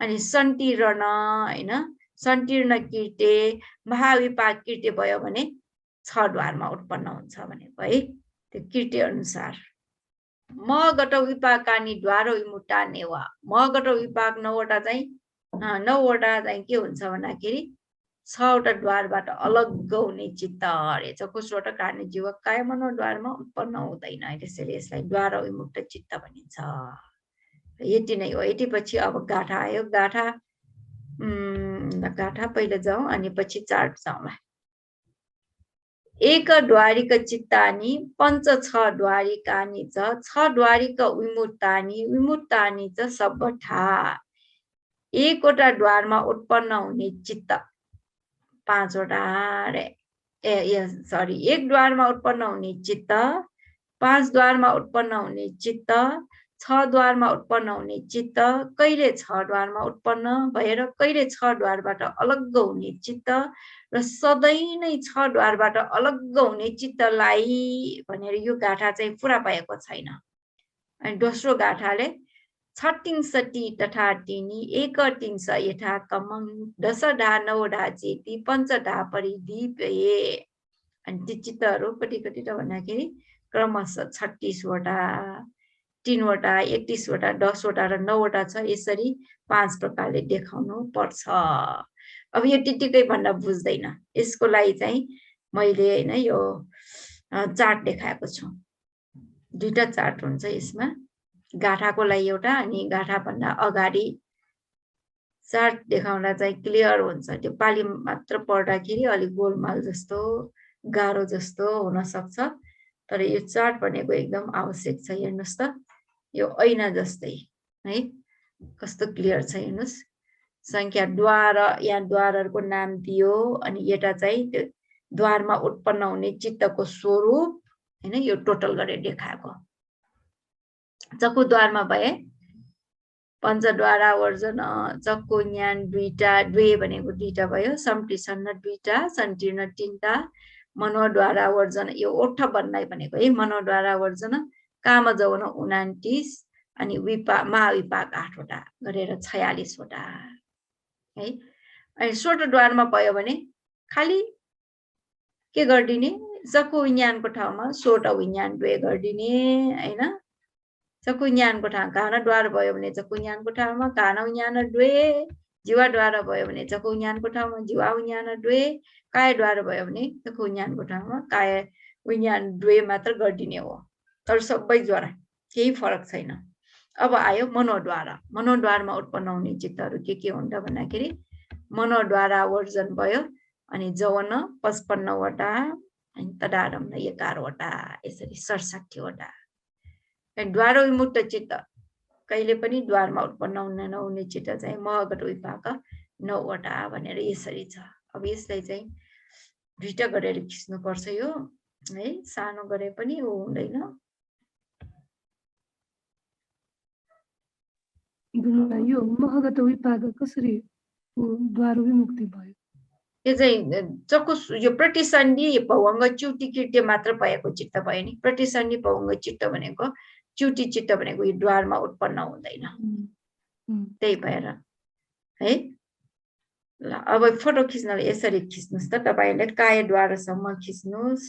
अनि सन्तीर्ण हैन सन्तीर्ण कृत्य महाविपाक कृत्य भयो भने 6 द्वारमा उत्पन्न हुन्छ भनेको है। त्यो कृत्य अनुसार मगट विपाकानी द्वार विमुक्ता नेवा मगट विपाक 9 वटा चाहिँ 9 वटा चाहिँ के हुन्छ भन्दाखेरि 6 वटा द्वारबाट अलग हुने चित्त अरे चक्षुस्वट कान जीव काय मनोद्वारमा उत्पन्न हुँदैन। त्यसैले यसलाई द्वार विमुक्त चित्त भनिन्छ। यति नै हो। यति पछि अब गाठा आयो। गाठा पहिला जाउँ अनि पछि चार्ट जाउँला। एक द्वारिक चित्तानि पंच छ द्वारिकानि च छ द्वारिक विमुक्तानि विमुक्तानि च सब्बठा एकवटा द्वारमा उत्पन्न हुने चित्त पाँचवटा सरी एक द्वारमा उत्पन्न हुने चित्त पाँच द्वारमा उत्पन्न हुने चित्त छ द्वारमा उत्पन्न हुने चित्त कहिले छ द्वारमा उत्पन्न भएर कहिले छ द्वारबाट अलग्ग हुने चित्त र सधैँ नै छ द्वारबाट अलग्ग हुने चित्तलाई भनेर यो गाथा चाहिँ पुरा भएको छैन। अनि दोस्रो गाथाले छट्टिंसटी तथा तिनी एक तिंस यथा कमं दशधा नवधा चेती पञ्चधा परिदीपये। अनि ती चित्तहरू कति कति त भन्दाखेरि क्रमशः 36 वटा 3 वटा 31 वटा 10 वटा र 9 वटा छ। यसरी 5 प्रकारले देखाउनु पर्छ। अब यो त्यतिकै भन्दा बुझ्दैन, यसको लागि चाहिँ मैले हैन यो चार्ट देखाएको छु। दुईटा चार्ट हुन्छ यसमा, गाथाको लागि एउटा अनि गाथा भन्दा अगाडि चार्ट देखाउँदा चाहिँ क्लियर हुन्छ। त्यो पाली मात्र पढ्दाखेरि अलिक गोलमाल जस्तो गाह्रो जस्तो हुन सक्छ, तर यो चार्ट भनेको एकदम आवश्यक छ। हेर्नुस् त, यो ऐना जस्तै है, कस्तो क्लियर छ हेर्नुस्। संख्या द्वार, यहाँ द्वारहरूको नाम दियो अनि एउटा चाहिँ त्यो द्वारमा उत्पन्न हुने चित्तको स्वरूप हैन, यो टोटल गरेर देखाएको। चक्कु द्वारमा भए पञ्चद्वारा वर्जन चक्कु ज्ञान दुईटा, द्वे भनेको दुईटा भयो, सम्प्रिसन्न दुईटा, सङ्कीर्ण तीनटा, मनोद्वारा वर्जन यो ओठ बन्नाइ भनेको है, मनोद्वारा वर्जन काम जौन 29 अनि महाविपाक 8 वटा गरेर 46 वटा है। अनि सोटद्वारमा भयो भने खाली के गरिदिने, चक्कु विज्ञानको ठाउँमा सोट विज्ञान द्वे गरिदिने हैन। चक्कु विज्ञानको ठाउँ घानद्वार भयो भने चक्कु विज्ञानको ठाउँमा घान विज्ञान द्वे, जीवाद्वार भयो भने चक्कु विज्ञानको ठाउँमा जीवा विज्ञान द्वे, कायद्वार भयो भने चक्कु विज्ञानको ठाउँमा काय विज्ञान द्वे मात्र गरिदिने हो। तर सबै ज्वरा केही फरक छैन। अब आयो मनोद्वार। मनोद्वारमा उत्पन्न हुने चित्तहरू के हुन् त भन्दाखेरि मनोद्वारा वर्जन भयो अनि जवन 55 वटा अनि तदारम्भ 11 वटा, यसरी 67 वटा। द्वार विमुक्त चित्त कहिले पनि द्वारमा उत्पन्न नहुने चित्त चाहिँ महगत विपाक 9 वटा भनेर यसरी छ। अब यसलाई चाहिँ दुईटा गरेर खिच्नु पर्छ यो है, सानो गरे पनि हुँदैन। यो महगत विपाक कसरी द्वार विमुक्ति भयो? यो चाहिँ चक्कु यो प्रतिसन्धि भवङ्ग च्युति कृत्य मात्र भएको चित्त भयो नि। प्रतिसन्धि भवङ्ग चित्त भनेको च्युति चित्त भनेको यो द्वारमा उत्पन्न हुँदैन, त्यही भएर है। ल अब फोटो खिच्नलाई यसरी खिच्नुस् त, तपाईले कायद्वारसम्म खिच्नुस्।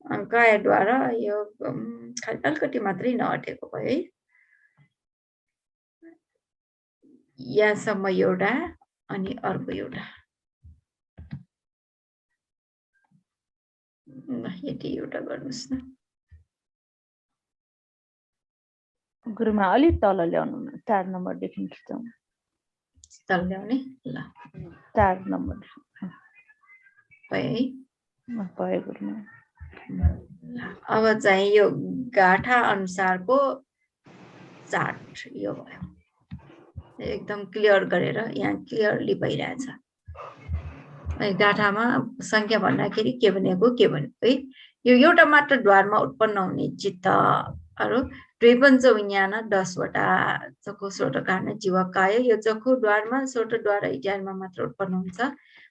कायद्वार यो अलिकति मात्रै नअटेको भयो है, यहाँसम्म एउटा अनि अर्को एउटा, यति एउटा गर्नुस् न। गुरुमा अलिक तल ल्याउनु न, 4 नम्बरदेखि खिचौँ। तल ल्याउने, ल 4 नम्बर भयो है, भयो गुरुमा। अब चाहिँ यो गाथा अनुसारको चार्ट यो भयो, एकदम क्लियर गरेर यहाँ क्लियरली भइरहेछ। गाथामा संख्या भन्दाखेरि के भनेको है, यो एउटा मात्र द्वारमा उत्पन्न हुने चित्तहरू द्वैपञ्च विज्ञान 10 वटा, चक्कु सोटकान जीवकाय यो चक्कु द्वारमा सोटद्वार इत्यादिमा मात्र उत्पन्न हुन्छ।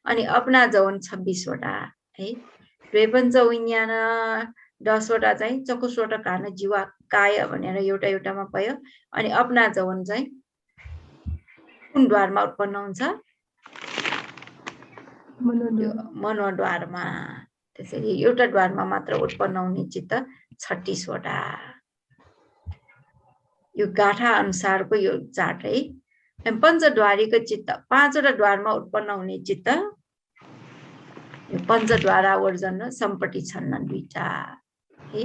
अनि अपना जवन 26 वटा है, द्वैपञ्च विज्ञान 10 वटा चाहिँ चक्कु सोटकान जीवकाय भनेर एउटा एउटामा भयो। अनि अपना जवन चाहिँ कुन द्वारमा उत्पन्न हुन्छ? मनोद्वारमा। त्यसरी एउटा द्वारमा मात्र उत्पन्न हुने चित्त 36 वटा। यो गाथा अनुसारको यो चार्ट है। पञ्चद्वारीको चित्त 5 वटा द्वारमा उत्पन्न हुने चित्त यो पञ्चद्वारा वर्जन र सम्पत्ति छन्न दुईटा है।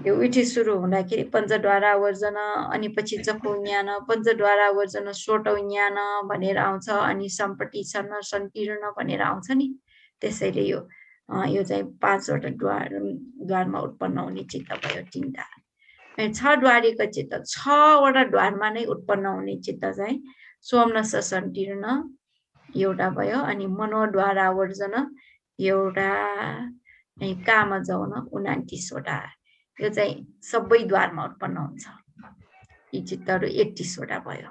यो उठी सुरु हुँदाखेरि पञ्चद्वारा वर्जन अनि पछि चक्कु विज्ञान, पञ्चद्वारा वर्जन सोट विज्ञान भनेर आउँछ, अनि सम्पत्ति छन्न सङ्कीर्ण भनेर आउँछ नि। त्यसैले यो चाहिँ 5 वटा द्वारमा उत्पन्न हुने चित्त भयो 3टा। अनि 6 द्वारीको चित्त 6 वटा द्वारमा नै उत्पन्न हुने चित्त चाहिँ सोमन संकीर्ण एउटा भयो। अनि मनोद्वारावर्जन एउटा, अनि काम जौन 29 वटा। यो चाहिँ सबै द्वारमा उत्पन्न हुन्छ। यी चित्तहरू 31 वटा भयो।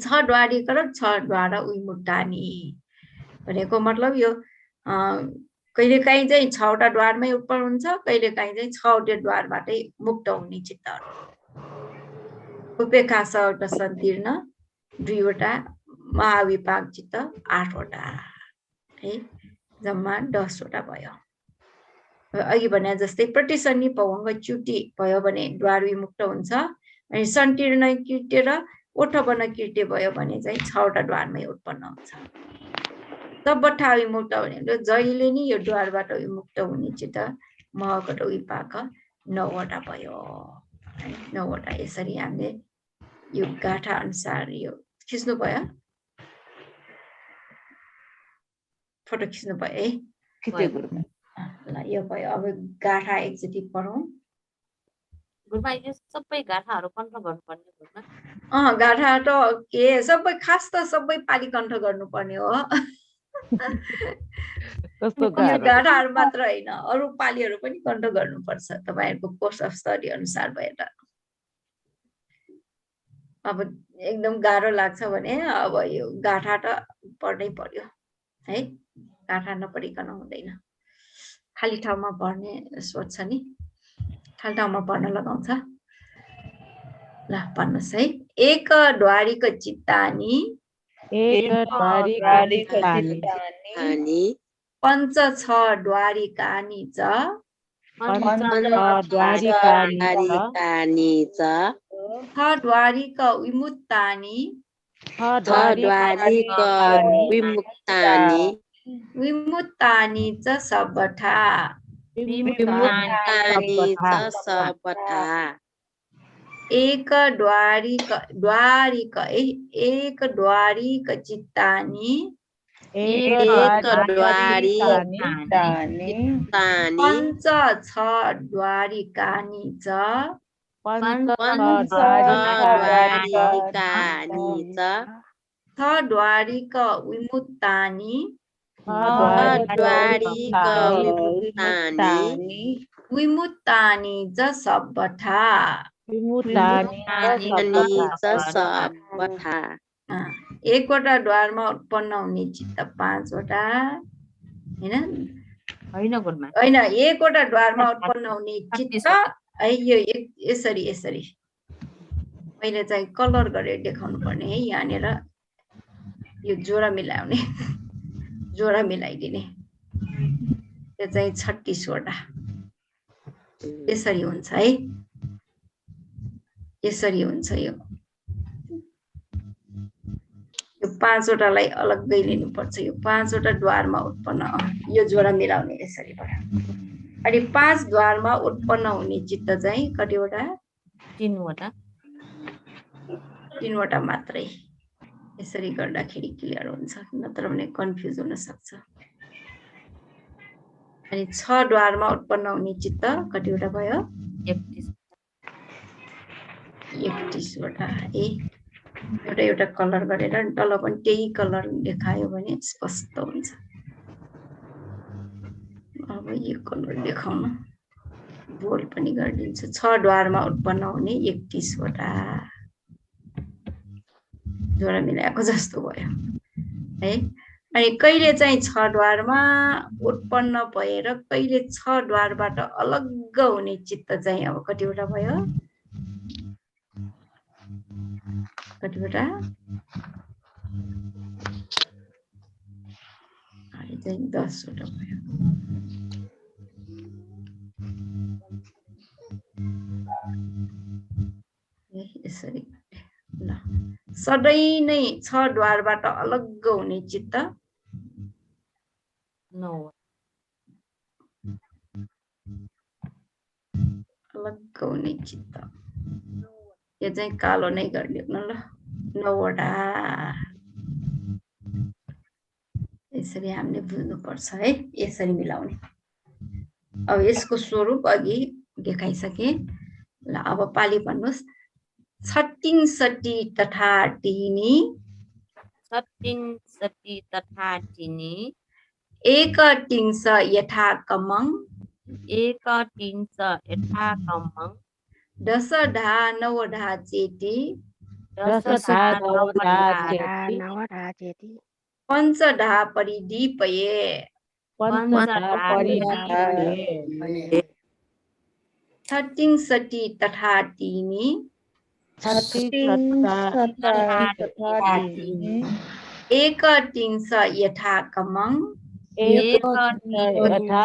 6 द्वारीको र 6 द्वारा उइमुट्टानी भनेको मतलब यो कहिलेकाहीँ चाहिँ 6 वटा द्वारमै उत्पन्न हुन्छ, कहिलेकाहीँ चाहिँ 6 वटा द्वारबाटै मुक्त हुने चित्तहरू। उपेक्षा सवटा संकीर्ण 2 वटा, महाविपाक चित्त 8 वटा है, जम्मा 10 वटा भयो। अघि भने जस्तै प्रतिसन्धि पवंग च्युति भयो भने द्वार विमुक्त हुन्छ। अनि संकीर्ण कृत्य र ओठबन कृत्य भयो भने चाहिँ 6 वटा द्वारमै उत्पन्न हुन्छ। सबठा विमुक्त भने जहिले नि यो द्वारबाट विमुक्त हुने चित्त महकट विपाक 9 वटा भयो। 9 वटा यसरी हामीले यो गाठा अनुसार यो खिच्नु भयो, फोटो खिच्नु भयो है। खिचे गुरुमा। ल यो भयो। अब गाठा एकचोटि पढौँ। गुरुमा यो सबै गाथाहरू कन्ठ गर्नुपर्ने गुरुमा। गाठा त के सबै खास त सबै पाली कण्ठ गर्नुपर्ने हो। कस्तो यो गाठाहरू मात्र होइन, अरू पालीहरू पनि कण्ठ गर्नुपर्छ तपाईहरुको कोर्स अफ स्टडी अनुसार भएर। अब एकदम गाह्रो लाग्छ भने अब यो गाठा त पढ्नै पर्यो है। गाठा नपढिकन हुँदैन। खाली ठाउँमा पढ्ने सोच नि, खाली ठाउँमा पढ्न लगाउँछ। ल पढ्नुहोस् है। एक द्वारीको चित्तानी पंच 6 द्वारिकानी च 6 द्वारिक विमुक्तानि विमुक्तानि च सबठा। एक द्वारिक चित्तानि पंच 6 द्वारिकानि च 6 द्वारिक विमुक्तानि विमुक्तानि च सबठा। एकवटा द्वारमा उत्पन्न हुने चित्त 5 वटा होइन गुरुमा। होइन, एकवटा द्वारमा उत्पन्न हुने चित्त यो यसरी यसरी मैले चाहिँ कलर गरेर देखाउनु पर्ने है। यहाँनिर यो जोडा मिलाउने, जोडा मिलाइदिने, यो चाहिँ 36 वटा यसरी हुन्छ है। यसरी हुन्छ। यो 5 वटालाई अलग्गै लिनुपर्छ। यो 5 वटा द्वारमा उत्पन्न, यो जोडा मिलाउने यसरी भयो। अनि 5 द्वारमा उत्पन्न हुने चित्त चाहिँ कतिवटा? 3 वटा। 3 वटा मात्रै। यसरी गर्दाखेरि क्लियर हुन्छ, नत्र भने कन्फ्युज हुन सक्छ। अनि 6 द्वारमा उत्पन्न हुने चित्त कतिवटा भयो? 31 वटा है। एउटा कलर गरेर तल पनि त्यही कलर देखायो भने स्पष्ट हुन्छ। अब यो कलर देखाउन बोल्ड पनि गरिदिन्छु। 6 द्वारमा उत्पन्न हुने 31 वटा जोडा मिलाएको जस्तो भयो है। अनि कहिले चाहिँ 6 द्वारमा उत्पन्न भएर कहिले 6 द्वारबाट अलग्ग हुने चित्त चाहिँ अब कतिवटा भयो? कतिवटा? अनि चाहिँ 10 वटा भयो। यसरी ल सधैँ नै 6 द्वारबाट अलग्ग हुने चित्त 9 अलग्ग हुने चित्त यो चाहिँ कालो नै गरिदिनु ल। 9 वटा यसरी हामीले बुझ्नुपर्छ है, यसरी मिलाउने। अब यसको स्वरूप अघि देखाइसके। ल अब पाली भन्नुहोस्। छट्टिङ सटी तथा टिनी छट्टिङ सटी तथा टिनी एक टिङ्स यथा कमङ एक टिन्छ यथा कमङ दश ढा नव ढा चेटी दश दशधा नवधा चेती चेती पञ्च ढा परिदीपये पञ्चधा परिदीपये छट्टिङ सटी तथा टिनी एक टिङ्स यथा कमङ यथा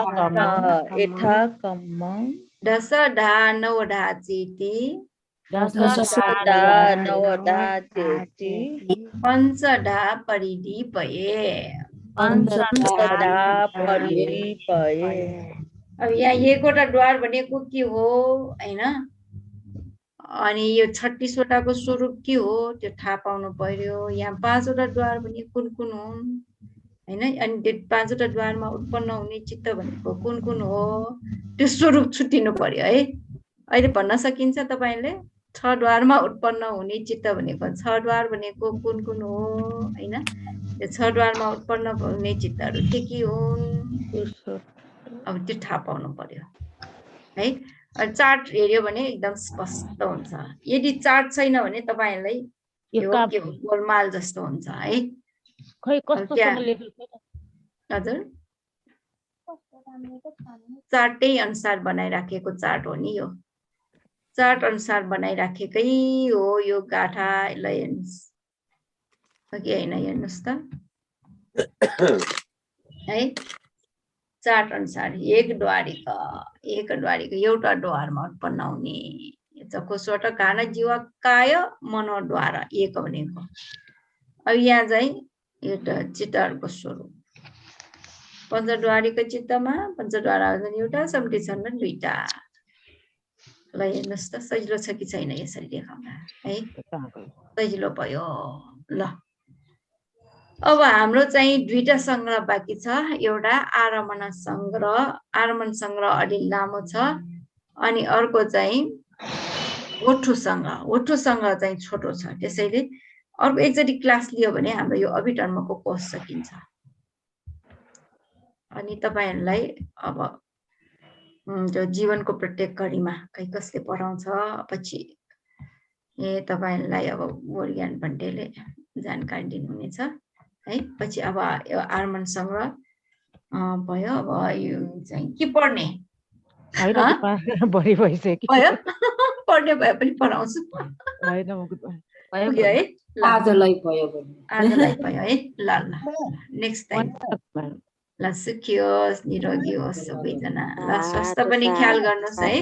कमङ दश ढा नव ढा चेटी दशधा नवधा चेती पञ्च ढा परिदीपये। पञ्चधा परिदीपये। अब यहाँ एकवटा द्वार भनेको के हो हैन, अनि यो 36वटाको स्वरूप के हो त्यो थाहा पाउनु पर्यो। यहाँ 5वटा द्वार भने कुन कुन हुन् हैन, अनि त्यो 5वटा द्वारमा उत्पन्न हुने चित्त भनेको कुन कुन हो त्यो स्वरूप छुट्टिनु पर्यो है। अहिले भन्न सकिन्छ तपाईले 6 द्वारमा उत्पन्न हुने चित्त भनेको 6 द्वार भनेको कुन कुन हो हैन, त्यो 6 द्वारमा उत्पन्न हुने चित्तहरू के हुन् अब त्यो थाहा पाउनु पर्यो है। चार्ट हेर्यो भने एकदम स्पष्ट हुन्छ। यदि चार्ट छैन भने तपाईहरुलाई यो के हो गोलमाल जस्तो हुन्छ है। खै कस्तोसँग लेखेको छ? हजुर चार्टै अनुसार बनाइराखेको चार्ट हो नि यो। चार्ट अनुसार बनाइराखेकै हो यो गाथा। ल हेर्नुस् अघि हैन, हेर्नुस् त है। चार्ट अनुसार एक द्वारिका एउटा द्वारमा उत्पन्न हुने चकोस्वट घान जीव काय मनोद्वार एक भनेको। अब यहाँ चाहिँ एउटा चित्तहरूको स्वरूप पञ्चद्वारीको चित्तमा पञ्चद्वार एउटा सम्टी छन् दुईटा। ल हेर्नुहोस् त सजिलो छ कि छैन यसरी देखाउँदा है। सजिलो भयो। ल अब हाम्रो चाहिँ दुईटा संग्रह बाँकी छ। एउटा आरमण संग्रह अलि लामो छ, अनि अर्को चाहिँ ओठो संग्रह चाहिँ छोटो छ। त्यसैले अर्को एकचोटि क्लास लियो भने हाम्रो यो अभिधर्मको कोर्स सकिन्छ। अनि तपाईहरुलाई अब जो जीवनको प्रत्येक घडीमा खै कसले पढाउँछ पछि तपाईहरुलाई अब गोरज्ञान भन्टेले जानकारी दिनुहुनेछ है। पछि अब यो आरमण संग्रह भयो। अब यो चाहिँ के पढ्ने बढी भइसक्यो भयो पढ्ने भए पनि पढाउँछु है। आजलाई भयो है। ल नेक्स्ट टाइम ल सुखी होस् निरोगी होस् सबैजना। ल स्वास्थ्य पनि ख्याल गर्नुहोस् है।